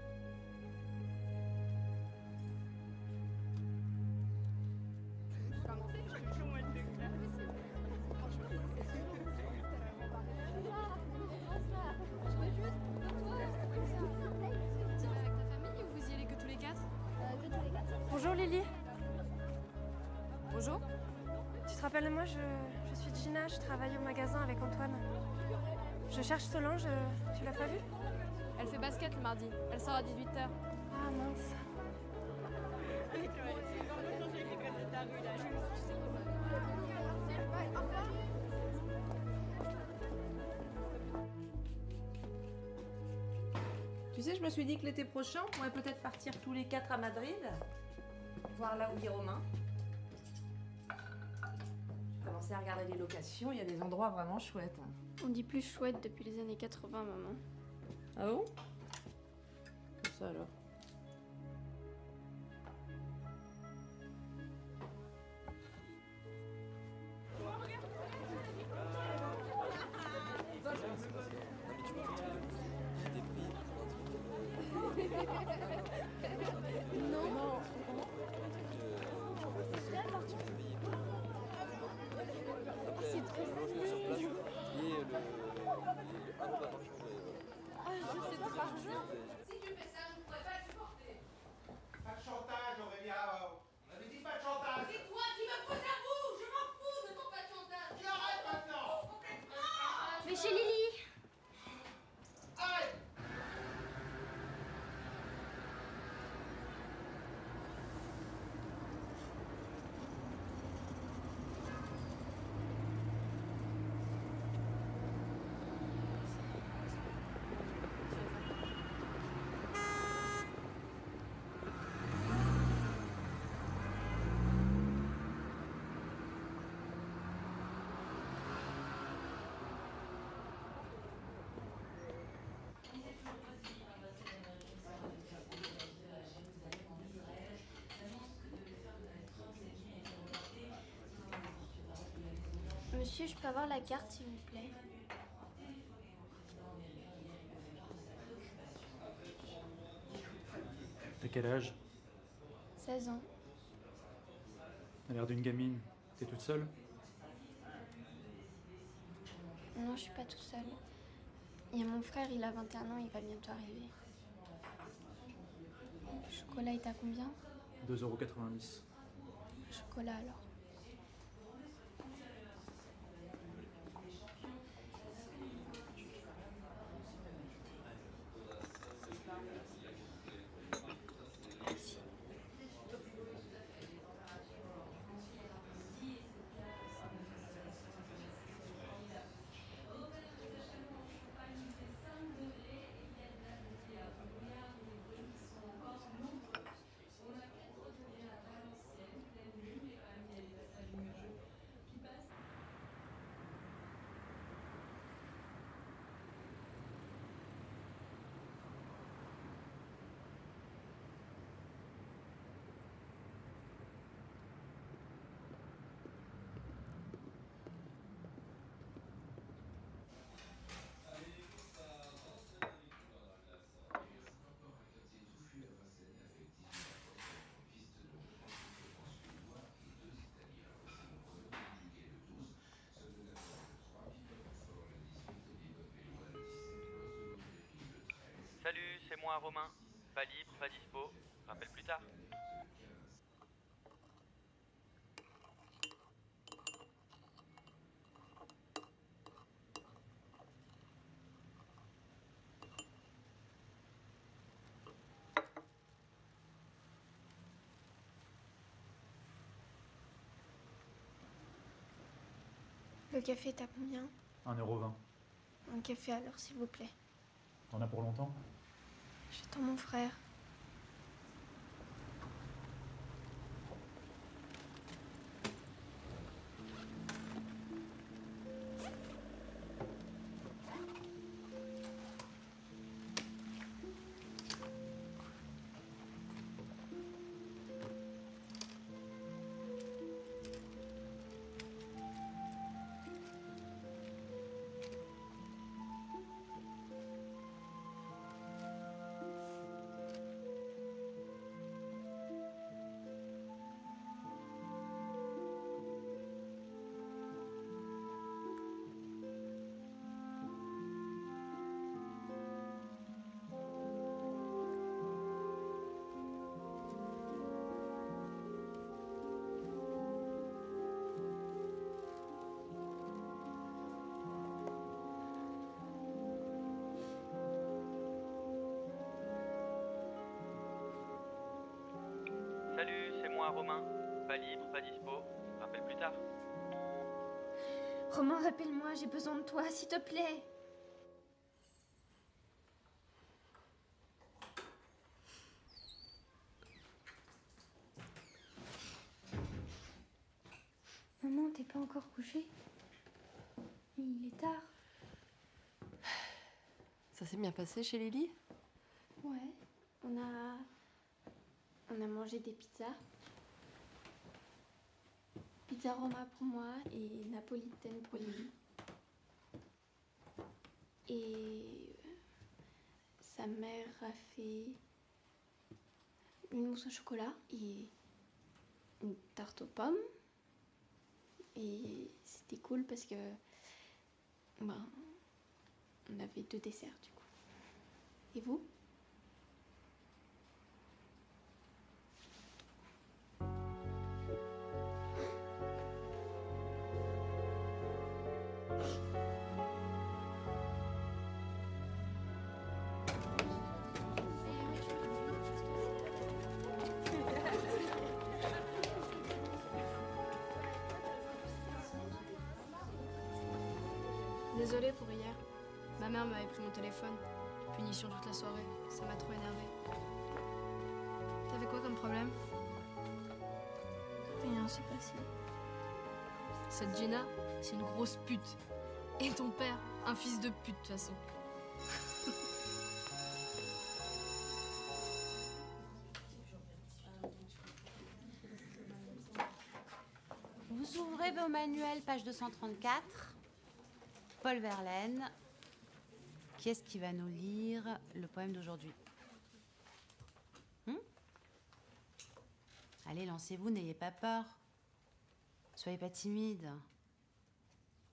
[SPEAKER 8] Bonjour Lily. Bonjour. Tu te rappelles de moi, je suis Gina, je travaille au magasin avec Antoine. Je cherche Solange, tu l'as pas vue?
[SPEAKER 10] Elle fait basket le mardi, elle sort à 18h.
[SPEAKER 8] Ah mince.
[SPEAKER 12] Tu sais, je me suis dit que l'été prochain, on pourrait peut-être partir tous les 4 à Madrid, voir là où vit Romain. J'ai commencé à regarder les locations, il y a des endroits vraiment chouettes.
[SPEAKER 4] On dit plus chouette depuis les années 80, maman.
[SPEAKER 12] Ah bon? Comme ça alors.
[SPEAKER 6] Pas de chantage, Aurélia. On avait dit pas de chantage.
[SPEAKER 16] C'est toi qui me poses à bout. Je m'en fous de ton pas de chantage.
[SPEAKER 6] Tu arrêtes maintenant.
[SPEAKER 16] Complètement.
[SPEAKER 4] Je vais chez Lily.
[SPEAKER 6] Arrête.
[SPEAKER 4] Monsieur, je peux avoir la carte, s'il vous plaît?
[SPEAKER 17] T'as quel âge?
[SPEAKER 4] 16 ans.
[SPEAKER 17] T'as l'air d'une gamine. T'es toute seule?
[SPEAKER 4] Non, je suis pas toute seule. Il y a mon frère, il a 21 ans, il va bientôt arriver. Le chocolat est à combien?
[SPEAKER 17] 2,90 €.
[SPEAKER 4] Chocolat alors.
[SPEAKER 5] Salut, c'est moi Romain. Pas libre, pas dispo. Rappelle plus tard.
[SPEAKER 4] Le café est à combien?
[SPEAKER 17] 1,20 €.
[SPEAKER 4] Un café alors, s'il vous plaît.
[SPEAKER 17] T'en as pour longtemps?
[SPEAKER 4] J'attends mon frère.
[SPEAKER 5] Salut, c'est moi Romain. Pas libre, pas dispo. Rappelle plus tard.
[SPEAKER 4] Romain, rappelle-moi, j'ai besoin de toi, s'il te plaît. Maman, t'es pas encore couchée? Il est tard.
[SPEAKER 1] Ça s'est bien passé chez Lily?
[SPEAKER 4] Ouais, on a mangé des pizzas. Pizza Roma pour moi et napolitaine pour Lily. Et sa mère a fait une mousse au chocolat et une tarte aux pommes. Et c'était cool parce que ben, on avait 2 desserts du coup. Et vous?
[SPEAKER 10] Désolée pour hier. Ma mère m'avait pris mon téléphone. Punition toute la soirée. Ça m'a trop énervée. T'avais quoi comme problème?
[SPEAKER 4] Rien s'est passé.
[SPEAKER 10] Cette Gina, c'est une grosse pute. Et ton père, un fils de pute de toute façon.
[SPEAKER 11] Vous
[SPEAKER 18] ouvrez vos manuels, page 234. Paul Verlaine. Qui est-ce qui va nous lire le poème d'aujourd'hui? Allez, lancez-vous, n'ayez pas peur. Soyez pas timide.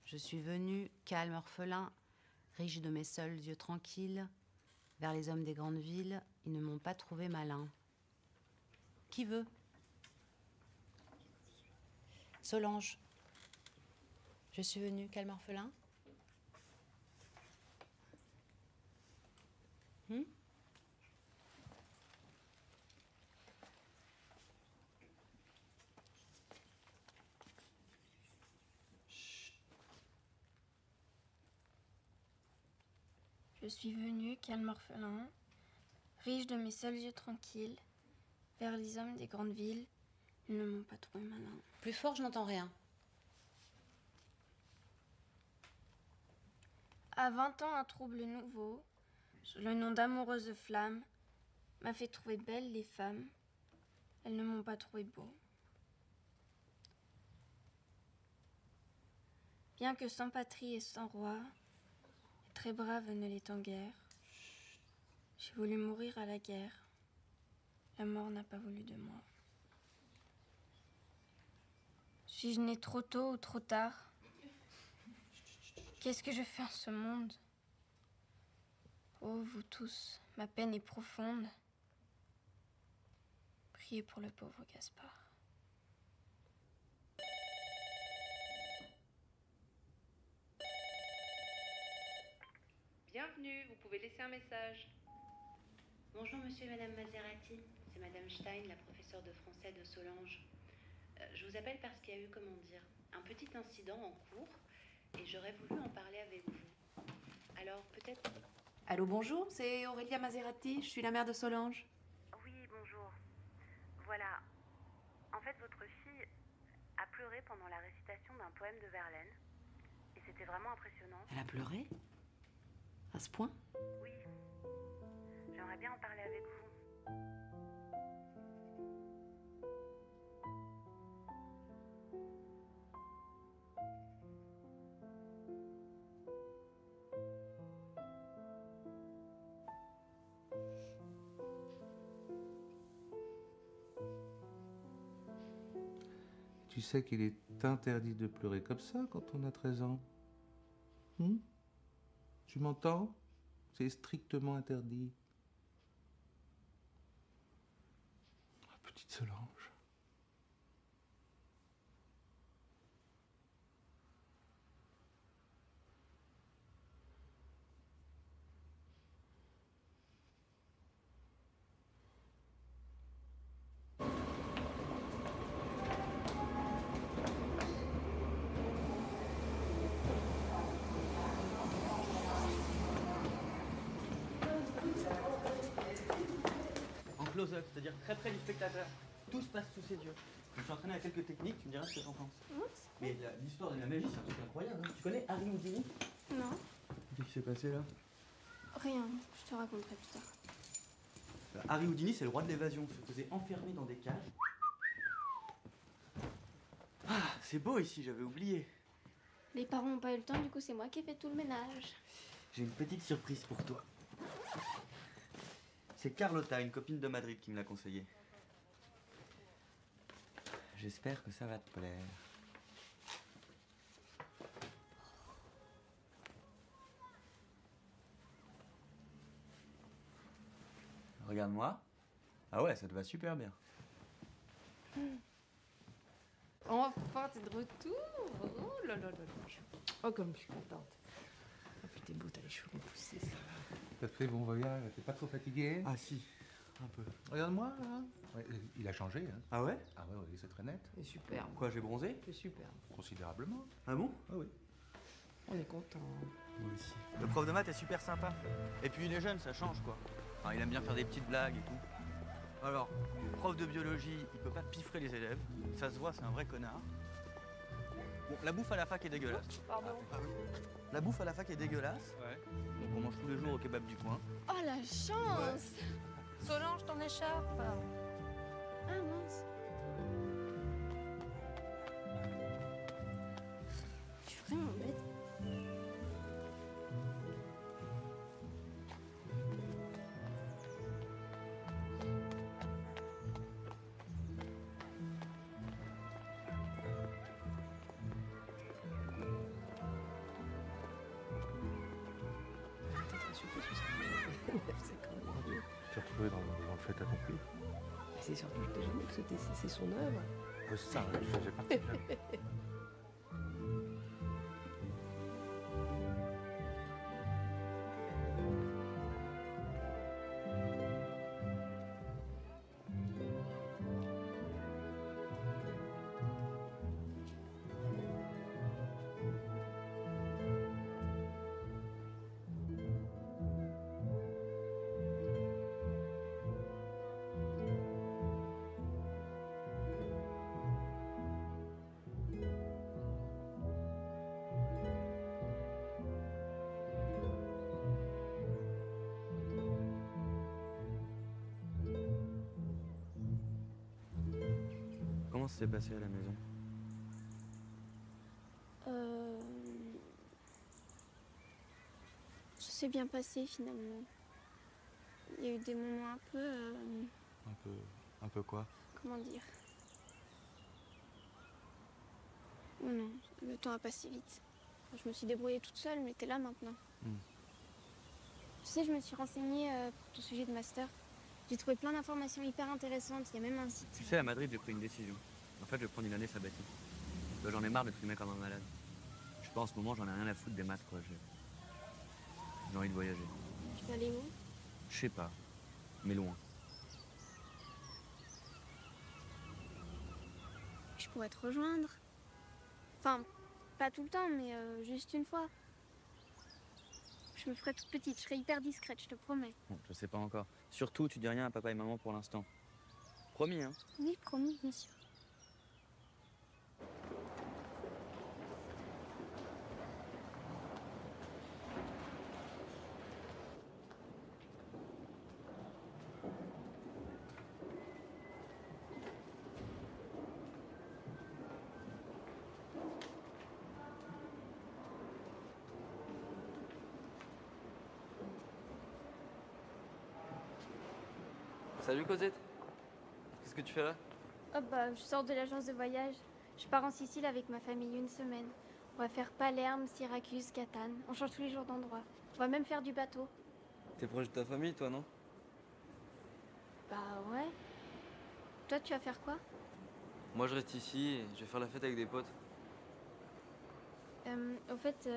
[SPEAKER 18] Je suis venu, calme, orphelin, riche de mes seuls yeux tranquilles, vers les hommes des grandes villes, ils ne m'ont pas trouvé malin. Qui veut? Solange. Je suis venue, calme, orphelin.
[SPEAKER 4] Je suis venu, calme orphelin, riche de mes seuls yeux tranquilles, vers les hommes des grandes villes, ils ne m'ont pas trouvé malin.
[SPEAKER 18] Plus fort, je n'entends rien.
[SPEAKER 4] À 20 ans, un trouble nouveau, sous le nom d'amoureuse flamme, m'a fait trouver belles les femmes, elles ne m'ont pas trouvé beau. Bien que sans patrie et sans roi, très brave ne l'est en guerre. J'ai voulu mourir à la guerre. La mort n'a pas voulu de moi. Suis-je née trop tôt ou trop tard? Qu'est-ce que je fais en ce monde? Oh, vous tous, ma peine est profonde. Priez pour le pauvre Gaspard.
[SPEAKER 19] Bienvenue, vous pouvez laisser un message.
[SPEAKER 18] Bonjour monsieur et madame Maserati, c'est madame Stein, la professeure de français de Solange. Je vous appelle parce qu'il y a eu, comment dire, un petit incident en cours et j'aurais voulu en parler avec vous. Alors peut-être...
[SPEAKER 1] Allô, bonjour, c'est Aurélia Maserati, je suis la mère de Solange.
[SPEAKER 19] Oui, bonjour. Voilà. En fait, votre fille a pleuré pendant la récitation d'un poème de Verlaine et c'était vraiment impressionnant.
[SPEAKER 1] Elle a pleuré? À ce point?
[SPEAKER 19] Oui. J'aimerais bien en parler avec vous.
[SPEAKER 6] Tu sais qu'il est interdit de pleurer comme ça quand on a 13 ans. Tu m'entends? C'est strictement interdit. Ah, petite Solange.
[SPEAKER 5] Close-up, c'est-à-dire très près du spectateur. Tout se passe sous ses yeux. Je me suis entraîné à quelques techniques, tu me diras ce que t'en penses. Mais l'histoire de la magie, c'est un truc incroyable. Hein. Tu connais Harry Houdini?
[SPEAKER 4] Non.
[SPEAKER 5] Qu'est-ce qui s'est passé là?
[SPEAKER 4] Rien, je te raconterai plus tard.
[SPEAKER 5] Harry Houdini, c'est le roi de l'évasion. Se faisait enfermer dans des cages. Ah, c'est beau ici, j'avais oublié.
[SPEAKER 4] Les parents n'ont pas eu le temps, du coup c'est moi qui ai fait tout le ménage.
[SPEAKER 5] J'ai une petite surprise pour toi. C'est Carlotta, une copine de Madrid, qui me l'a conseillé. J'espère que ça va te plaire. Regarde-moi. Ah ouais, ça te va super bien.
[SPEAKER 1] Enfin, t'es de retour. Oh là là là là. Oh, comme je suis contente. Oh, puis t'es beau, t'as les cheveux repoussés.
[SPEAKER 6] T'as fait bon voyage, t'es pas trop fatigué?
[SPEAKER 5] Ah si, un peu.
[SPEAKER 6] Regarde-moi, là. Ouais, il a changé, hein.
[SPEAKER 5] Ah ouais?
[SPEAKER 6] Ah ouais, oui, c'est très net.
[SPEAKER 1] C'est superbe.
[SPEAKER 5] Quoi, j'ai bronzé?
[SPEAKER 1] C'est superbe.
[SPEAKER 6] Considérablement.
[SPEAKER 5] Ah bon?
[SPEAKER 6] Ah oui.
[SPEAKER 1] On est content.
[SPEAKER 5] Moi aussi. Le prof de maths est super sympa. Et puis il est jeune, ça change quoi. Enfin, il aime bien faire des petites blagues et tout. Alors, le prof de biologie, il peut pas piffrer les élèves. Ça se voit, c'est un vrai connard. Bon, la bouffe à la fac est dégueulasse.
[SPEAKER 2] Pardon.
[SPEAKER 5] La bouffe à la fac est dégueulasse. Ouais. Donc on mange tous les jours au kebab du coin.
[SPEAKER 4] Oh la chance!
[SPEAKER 2] Solange, ton écharpe.
[SPEAKER 4] Ah mince.
[SPEAKER 1] 5 ans, mon Dieu.
[SPEAKER 6] Tu t'es retrouvé dans le fait accompli.
[SPEAKER 1] Mais c'est surtout que déjà que c'est son œuvre.
[SPEAKER 6] Ouais, c'est ça, tu faisais partie de l'œuvre.
[SPEAKER 5] Comment ça s'est passé à la maison?
[SPEAKER 4] Ça s'est bien passé finalement. Il y a eu des moments un peu...
[SPEAKER 5] Un peu quoi?
[SPEAKER 4] comment dire? Oh non, le temps a passé vite. Je me suis débrouillée toute seule, mais t'es là maintenant. Tu sais, je me suis renseignée pour ton sujet de master. J'ai trouvé plein d'informations hyper intéressantes. Il y a même un site.
[SPEAKER 5] Tu sais, à Madrid, j'ai pris une décision. En fait, je vais prendre une année sabbatique. J'en ai marre de trimer comme un malade. Je sais pas, en ce moment, j'en ai rien à foutre des maths, quoi. J'ai envie de voyager.
[SPEAKER 4] Tu vas aller où?
[SPEAKER 5] Je sais pas, mais loin.
[SPEAKER 4] Je pourrais te rejoindre. Enfin, pas tout le temps, mais juste une fois. Je me ferai toute petite, je serai hyper discrète, je te promets.
[SPEAKER 5] Bon, je sais pas encore. Surtout, tu dis rien à papa et maman pour l'instant. Promis, hein?
[SPEAKER 4] Oui, promis, bien sûr.
[SPEAKER 5] Salut Cosette. Qu'est-ce que tu fais là?
[SPEAKER 4] Oh bah, je sors de l'agence de voyage. Je pars en Sicile avec ma famille une semaine. On va faire Palerme, Syracuse, Catane. On change tous les jours d'endroit. On va même faire du bateau.
[SPEAKER 5] T'es proche de ta famille, toi, non?
[SPEAKER 4] Bah ouais. Toi, tu vas faire quoi?
[SPEAKER 5] Moi, je reste ici et je vais faire la fête avec des potes.
[SPEAKER 4] Au fait,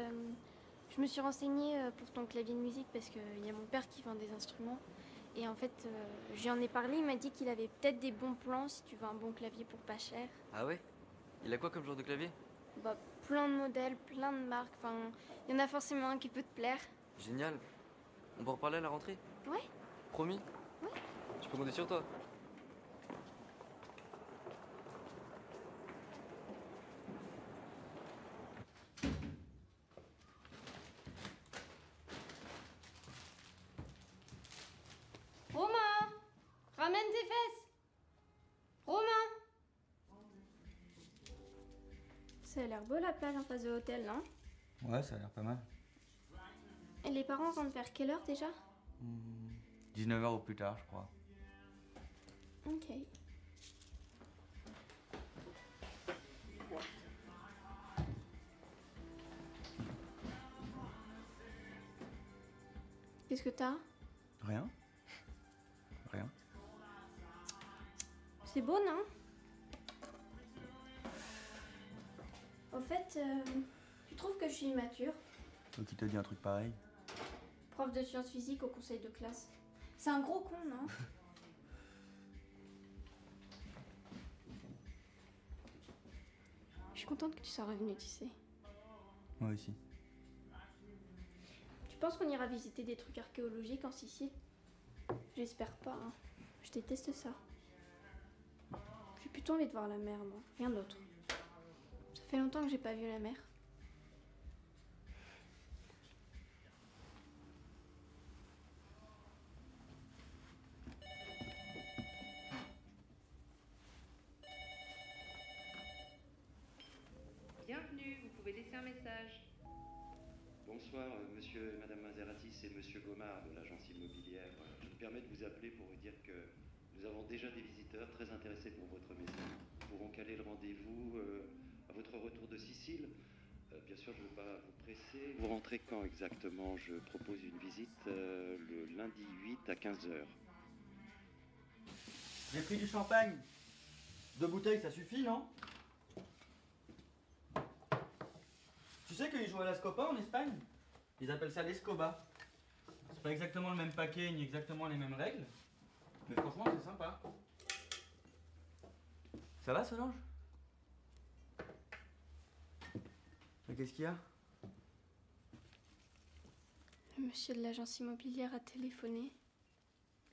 [SPEAKER 4] je me suis renseignée pour ton clavier de musique parce qu'il y a mon père qui vend des instruments. Et en fait, je lui en ai parlé, il m'a dit qu'il avait peut-être des bons plans si tu veux un bon clavier pour pas cher.
[SPEAKER 5] Ah ouais? Il a quoi comme genre de clavier?
[SPEAKER 4] Bah, plein de modèles, plein de marques, enfin, il y en a forcément un qui peut te plaire.
[SPEAKER 5] Génial. On peut en reparler à la rentrée?
[SPEAKER 4] Ouais.
[SPEAKER 5] Promis?
[SPEAKER 4] Ouais.
[SPEAKER 5] Je peux compter sur toi?
[SPEAKER 10] Romain! Ramène tes fesses! Romain!
[SPEAKER 4] Ça a l'air beau la plage en face de l'hôtel, non?
[SPEAKER 5] Ouais, ça a l'air pas mal.
[SPEAKER 4] Et les parents rentrent vers quelle heure déjà?
[SPEAKER 5] 19h au plus tard, je crois.
[SPEAKER 4] Ok. Qu'est-ce que t'as?
[SPEAKER 5] Rien. Rien.
[SPEAKER 4] C'est beau, non? Au fait, tu trouves que je suis immature?
[SPEAKER 5] Qui te dit un truc pareil?
[SPEAKER 4] Prof de sciences physiques au conseil de classe. C'est un gros con, non? Je suis contente que tu sois revenue, tu sais.
[SPEAKER 5] Moi aussi.
[SPEAKER 4] Tu penses qu'on ira visiter des trucs archéologiques en Sicile? J'espère pas, hein. Je déteste ça. J'ai plutôt envie de voir la mer, moi. Rien d'autre. Ça fait longtemps que j'ai pas vu la mer.
[SPEAKER 19] Bienvenue, vous pouvez laisser un message.
[SPEAKER 20] Bonsoir, monsieur et madame Maserati, c'est monsieur Gomard de l'agence immobilière. Je me permets de vous appeler pour vous dire que nous avons déjà des visiteurs très intéressés pour votre maison. Nous pourrons caler le rendez-vous à votre retour de Sicile. Bien sûr, je ne veux pas vous presser. Vous rentrez quand exactement? Je propose une visite le lundi 8 à 15h.
[SPEAKER 5] J'ai pris du champagne. 2 bouteilles, ça suffit, non? Tu sais qu'ils jouent à la Scopa en Espagne? Ils appellent ça l'Escoba. C'est pas exactement le même paquet, ni exactement les mêmes règles. Mais franchement, c'est sympa. Ça va, Solange? Mais qu'est-ce qu'il y a?
[SPEAKER 4] Le monsieur de l'agence immobilière a téléphoné.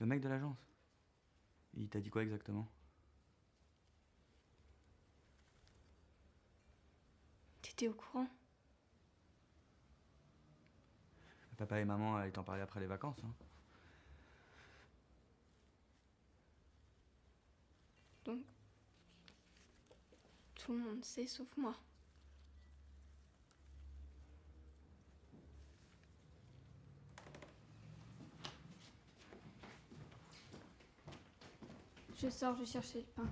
[SPEAKER 5] Le mec de l'agence? Il t'a dit quoi exactement?
[SPEAKER 4] T'étais au courant?
[SPEAKER 5] Papa et maman, ils t'en parlaient après les vacances. Hein.
[SPEAKER 4] Donc, tout le monde sait sauf moi. Je sors, je cherche le pain.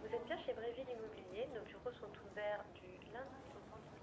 [SPEAKER 19] Vous êtes bien chez Bréville Immobilier, nos bureaux sont ouverts du lundi au vendredi.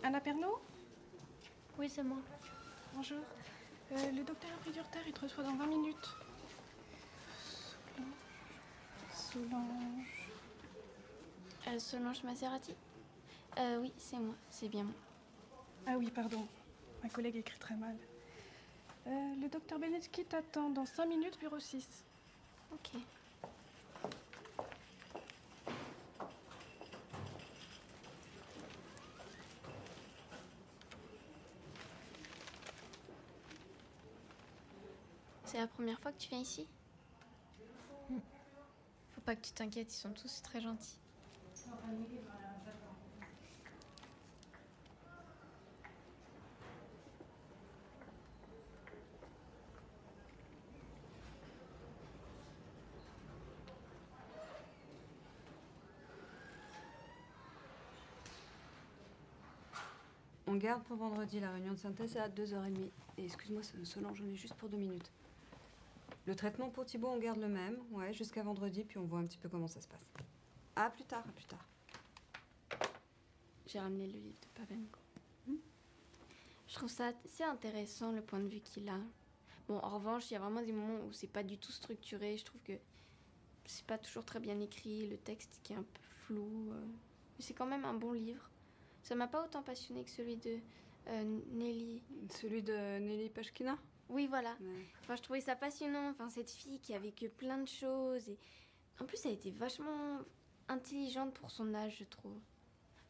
[SPEAKER 8] Anna Pernaud?
[SPEAKER 4] Oui, c'est moi.
[SPEAKER 8] Bonjour. Le docteur a pris du retard, il te reçoit dans 20 minutes. Solange.
[SPEAKER 4] Solange Maserati? Oui, c'est moi, c'est bien moi.
[SPEAKER 8] Ah oui, pardon. Ma collègue écrit très mal. Le docteur Benetsky t'attend dans 5 minutes, bureau 6.
[SPEAKER 4] Ok. C'est la première fois que tu viens ici? Faut pas que tu t'inquiètes, ils sont tous très gentils.
[SPEAKER 21] On garde pour vendredi la réunion de synthèse à 2h30. Et excuse-moi, Solange, j'en ai juste pour 2 minutes. Le traitement pour Thibaut, on garde le même, ouais, jusqu'à vendredi, puis on voit un petit peu comment ça se passe. À plus tard, à plus tard.
[SPEAKER 4] J'ai ramené le livre de Pavenko. Je trouve ça assez intéressant, le point de vue qu'il a. Bon, en revanche, il y a vraiment des moments où c'est pas du tout structuré. Je trouve que c'est pas toujours très bien écrit, le texte qui est un peu flou. Mais c'est quand même un bon livre. Ça m'a pas autant passionné que celui de Nelly.
[SPEAKER 21] Celui de Nelly Pashkina?
[SPEAKER 4] Oui, voilà. Ouais. Enfin, je trouvais ça passionnant. Enfin, cette fille qui a vécu plein de choses. Et en plus, elle était vachement intelligente pour son âge, je trouve.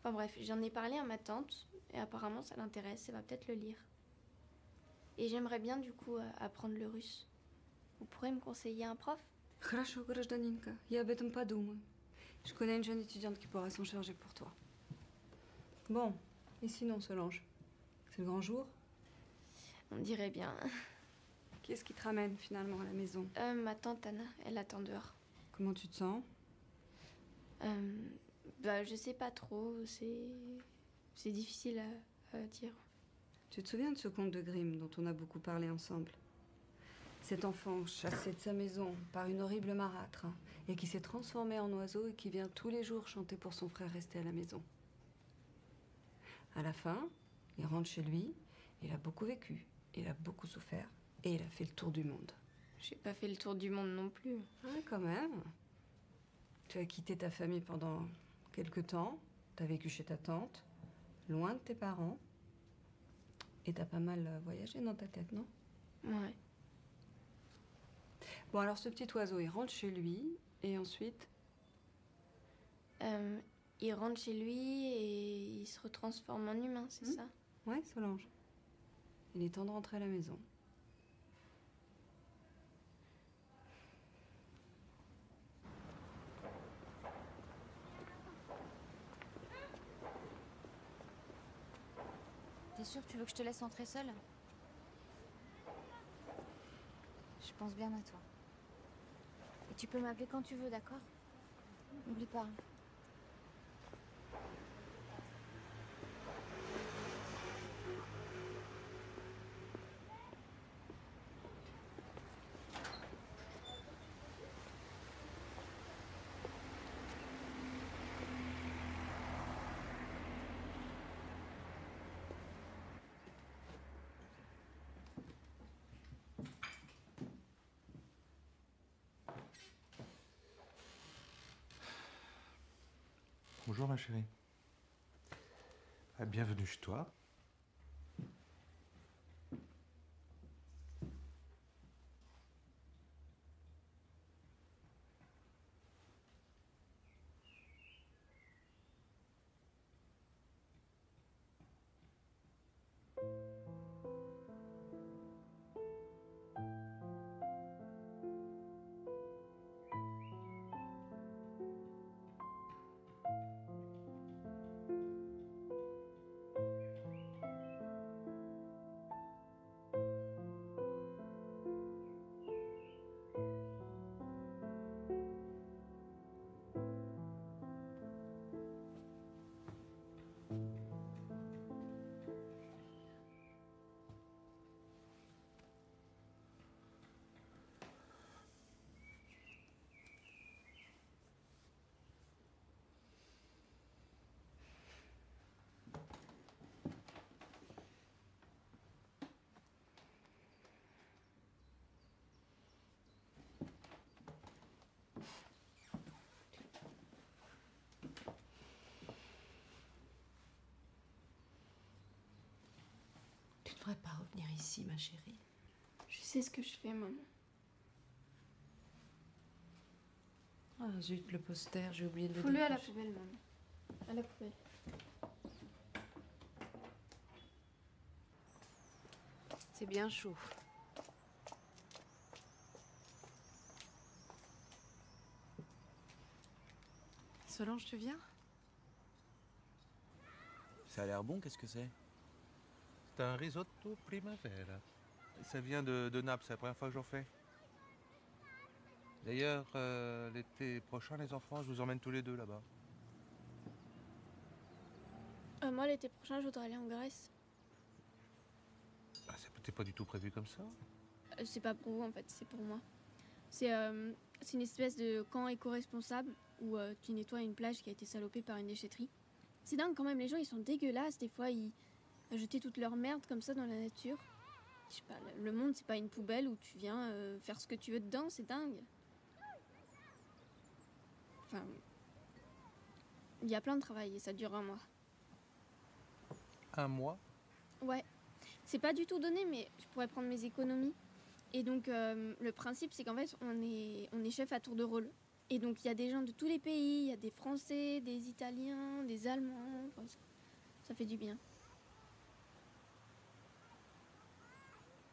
[SPEAKER 4] Enfin bref, j'en ai parlé à ma tante. Et apparemment, ça l'intéresse. Elle va peut-être le lire. Et j'aimerais bien, du coup, apprendre le russe. Vous pourrez me conseiller un prof?
[SPEAKER 21] Хорошо, гражданинка. Я об этом подумаю. Je connais une jeune étudiante qui pourra s'en charger pour toi. Bon, et sinon, Solange, c'est le grand jour?
[SPEAKER 4] On dirait bien.
[SPEAKER 21] Qui est-ce qui te ramène finalement à la maison?
[SPEAKER 4] Ma tante Anna, elle attend dehors.
[SPEAKER 21] Comment tu te sens?
[SPEAKER 4] Bah, je sais pas trop, c'est difficile à dire.
[SPEAKER 21] Tu te souviens de ce conte de Grimm dont on a beaucoup parlé ensemble? Cet enfant chassé de sa maison par une horrible marâtre, hein, et qui s'est transformé en oiseau et qui vient tous les jours chanter pour son frère resté à la maison. À la fin, il rentre chez lui, il a beaucoup vécu, il a beaucoup souffert, et il a fait le tour du monde.
[SPEAKER 4] J'ai pas fait le tour du monde non plus.
[SPEAKER 21] Ah, quand même. Tu as quitté ta famille pendant quelque temps, t'as vécu chez ta tante, loin de tes parents, et t'as pas mal voyagé dans ta tête, non?
[SPEAKER 4] Ouais.
[SPEAKER 21] Bon, alors ce petit oiseau, il rentre chez lui, et ensuite?
[SPEAKER 4] Il rentre chez lui et il se retransforme en humain, c'est ça?
[SPEAKER 21] Ouais, Solange. Il est temps de rentrer à la maison.
[SPEAKER 22] T'es sûre que tu veux que je te laisse entrer seule? Je pense bien à toi. Et tu peux m'appeler quand tu veux, d'accord? N'oublie pas. Hein.
[SPEAKER 6] Bonjour ma chérie. Bienvenue chez toi.
[SPEAKER 1] devrais pas revenir ici, ma chérie.
[SPEAKER 4] Je sais ce que je fais, maman.
[SPEAKER 1] Ah zut, le poster, j'ai oublié de le
[SPEAKER 4] Fous-le à la
[SPEAKER 1] décrocher.
[SPEAKER 4] poubelle, maman. À la poubelle.
[SPEAKER 1] C'est bien chaud. Solange, tu viens?
[SPEAKER 5] Ça a l'air bon, qu'est-ce que c'est?
[SPEAKER 6] C'est un risotto primavera. Ça vient de Naples, c'est la première fois que j'en fais. D'ailleurs, l'été prochain, les enfants, je vous emmène tous les deux là-bas.
[SPEAKER 4] Moi, l'été prochain, je voudrais aller en Grèce.
[SPEAKER 6] Ah, c'était pas du tout prévu comme ça.
[SPEAKER 4] C'est pas pour vous, en fait, c'est pour moi. C'est une espèce de camp éco-responsable où tu nettoies une plage qui a été salopée par une déchetterie. C'est dingue quand même, les gens, ils sont dégueulasses. Des fois, ils jettent toute leur merde comme ça dans la nature. Je sais pas, le monde, c'est pas une poubelle où tu viens faire ce que tu veux dedans, c'est dingue. Enfin, il y a plein de travail et ça dure un mois.
[SPEAKER 6] Un mois?
[SPEAKER 4] Ouais, c'est pas du tout donné, mais je pourrais prendre mes économies. Et donc, le principe, c'est qu'en fait, on est chef à tour de rôle. Et donc, il y a des gens de tous les pays, il y a des Français, des Italiens, des Allemands. Enfin, ça fait du bien.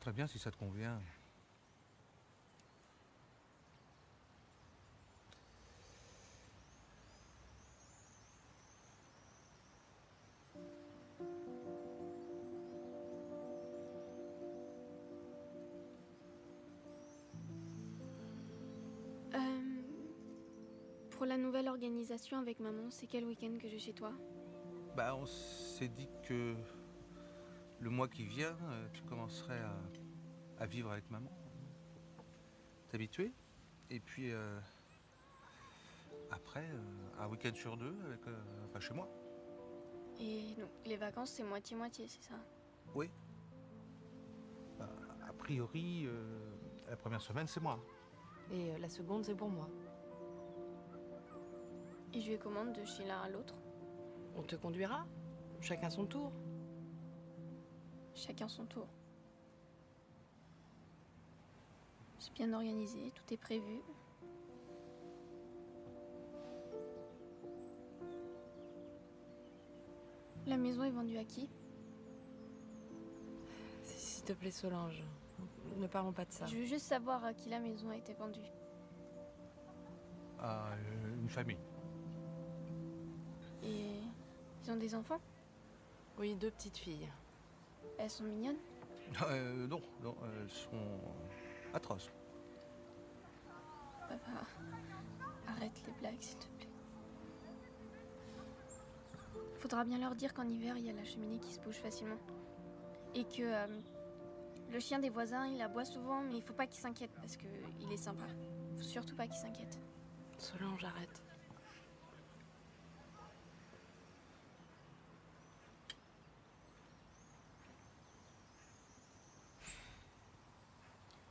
[SPEAKER 6] Très bien, si ça te convient.
[SPEAKER 4] Pour la nouvelle organisation avec maman, c'est quel week-end que j'ai chez toi?
[SPEAKER 6] Bah, on s'est dit que le mois qui vient, tu commencerais à vivre avec maman. T'habituer. Et puis, après, un week-end sur deux, avec, enfin, chez moi.
[SPEAKER 4] Et donc, les vacances, c'est moitié-moitié, c'est ça?
[SPEAKER 6] Oui. Bah, a priori, la première semaine, c'est moi.
[SPEAKER 1] Et la seconde, c'est pour moi.
[SPEAKER 4] Et je vais comment de chez l'un à l'autre?
[SPEAKER 1] On te conduira. Chacun son tour.
[SPEAKER 4] Chacun son tour. C'est bien organisé, tout est prévu. La maison est vendue à qui?
[SPEAKER 1] S'il te plaît, Solange, ne parlons pas de ça.
[SPEAKER 4] Je veux juste savoir à qui la maison a été vendue.
[SPEAKER 6] À une famille.
[SPEAKER 4] Et ils ont des enfants?
[SPEAKER 1] Oui, 2 petites filles.
[SPEAKER 4] Elles sont mignonnes?
[SPEAKER 6] Non, elles sont atroces.
[SPEAKER 4] Papa, arrête les blagues, s'il te plaît. Faudra bien leur dire qu'en hiver, il y a la cheminée qui se bouge facilement. Et que le chien des voisins, il aboie souvent, mais il faut pas qu'il s'inquiète parce qu'il est sympa. Faut surtout pas qu'il s'inquiète.
[SPEAKER 1] Solange, arrête.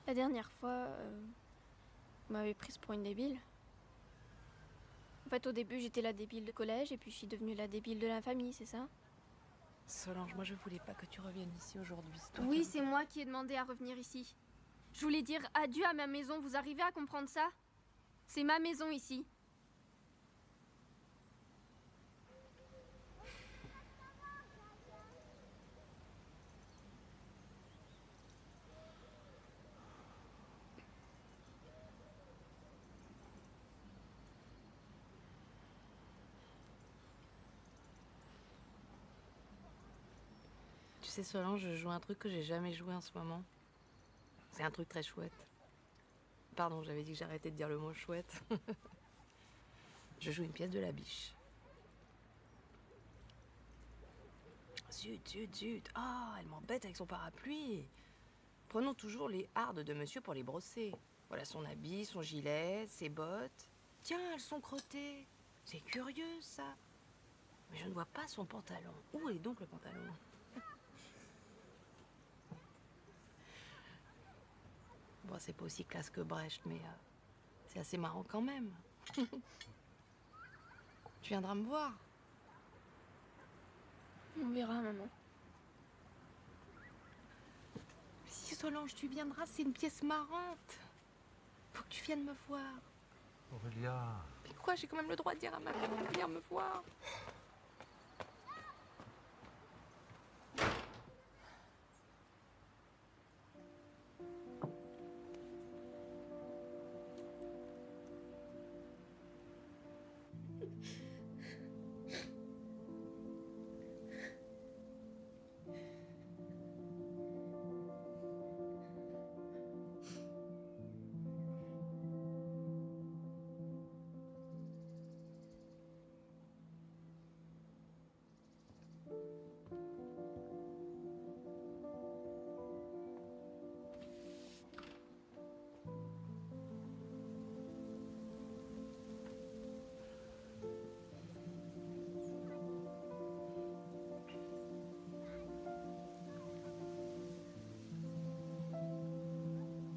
[SPEAKER 4] La dernière fois, vous m'avez prise pour une débile. En fait, au début, j'étais la débile de collège et puis je suis devenue la débile de la famille, c'est ça?
[SPEAKER 1] Solange, moi je voulais pas que tu reviennes ici aujourd'hui.
[SPEAKER 4] Oui, c'est moi qui ai demandé à revenir ici. Je voulais dire adieu à ma maison, vous arrivez à comprendre ça? C'est ma maison ici.
[SPEAKER 1] Tu sais, Solange, je joue un truc que j'ai jamais joué en ce moment. C'est un truc très chouette. Pardon, j'avais dit que j'arrêtais de dire le mot chouette. Je joue une pièce de La Biche. Zut, zut, zut. Ah, elle m'embête avec son parapluie. Prenons toujours les hardes de monsieur pour les brosser. Voilà son habit, son gilet, ses bottes. Tiens, elles sont crottées. C'est curieux, ça. Mais je ne vois pas son pantalon. Où est donc le pantalon? Bon, c'est pas aussi classe que Brecht, mais c'est assez marrant quand même. Tu viendras me voir.
[SPEAKER 4] On verra, maman.
[SPEAKER 8] Solange, tu viendras, c'est une pièce marrante. Faut que tu viennes me voir.
[SPEAKER 6] Aurélia.
[SPEAKER 8] Mais quoi, j'ai quand même le droit de dire à ma mère de venir me voir.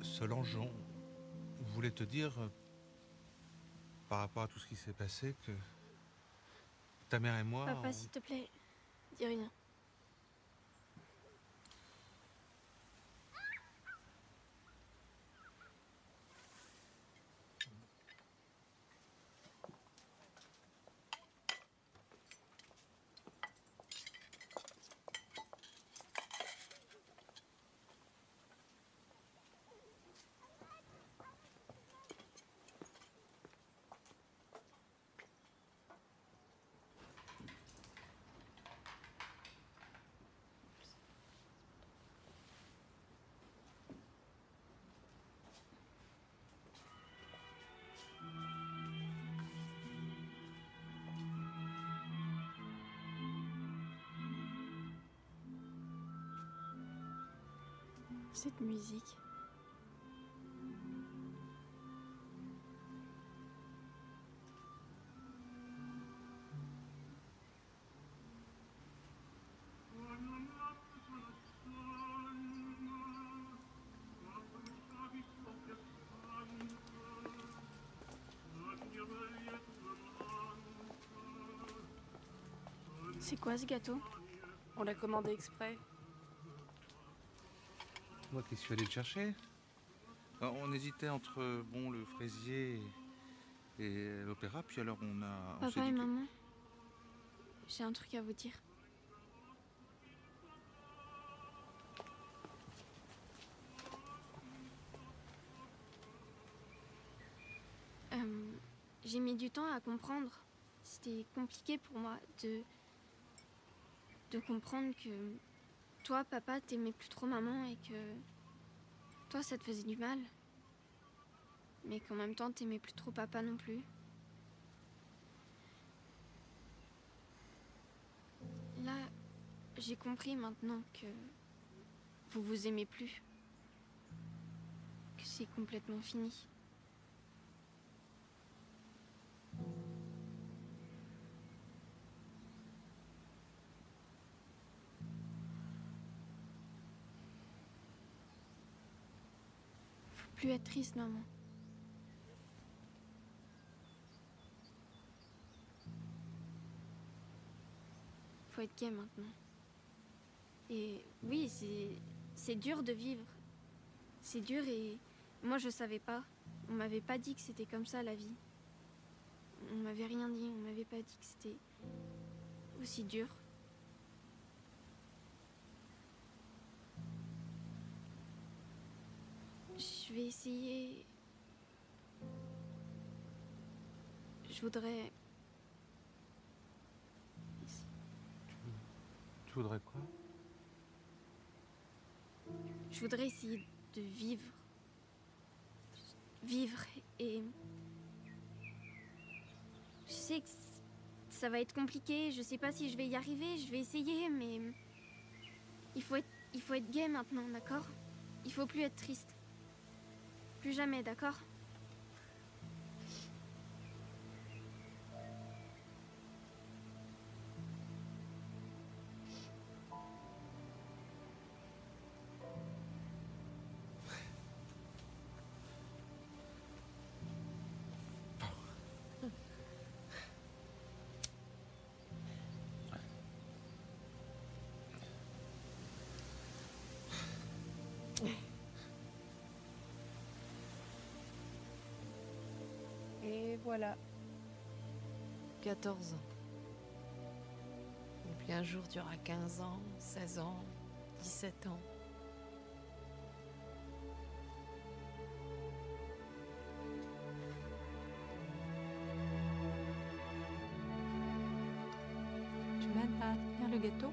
[SPEAKER 6] Solange, on voulait te dire, par rapport à tout ce qui s'est passé, que ta mère et moi...
[SPEAKER 4] Papa, s'il te plaît, dis rien. Cette musique. C'est quoi ce gâteau?
[SPEAKER 2] On l'a commandé exprès.
[SPEAKER 6] Moi qui suis allé le chercher. On hésitait entre bon, le fraisier et l'opéra, puis alors on s'est
[SPEAKER 4] Papa
[SPEAKER 6] dit
[SPEAKER 4] et
[SPEAKER 6] que-
[SPEAKER 4] maman, j'ai un truc à vous dire. J'ai mis du temps à comprendre. C'était compliqué pour moi de comprendre que toi, papa, t'aimais plus trop maman et que toi, ça te faisait du mal. Mais qu'en même temps, t'aimais plus trop papa non plus. Là, j'ai compris maintenant que vous vous aimez plus. Que c'est complètement fini. Faut plus être triste, maman. Faut être gai maintenant. Et oui, c'est dur de vivre. C'est dur et moi je savais pas. On m'avait pas dit que c'était comme ça la vie. On m'avait rien dit, on m'avait pas dit que c'était aussi dur. Je vais essayer. Je voudrais.
[SPEAKER 6] Tu voudrais quoi?
[SPEAKER 4] Je voudrais essayer de vivre. Vivre et. Je sais que ça va être compliqué, je sais pas si je vais y arriver, je vais essayer, mais. Il faut être gai maintenant, d'accord? Il faut plus être triste. Plus jamais, d'accord?
[SPEAKER 2] Et voilà.
[SPEAKER 1] 14 ans. Et puis un jour, tu auras 15 ans, 16 ans, 17 ans.
[SPEAKER 7] Tu m'aides à tenir le gâteau ?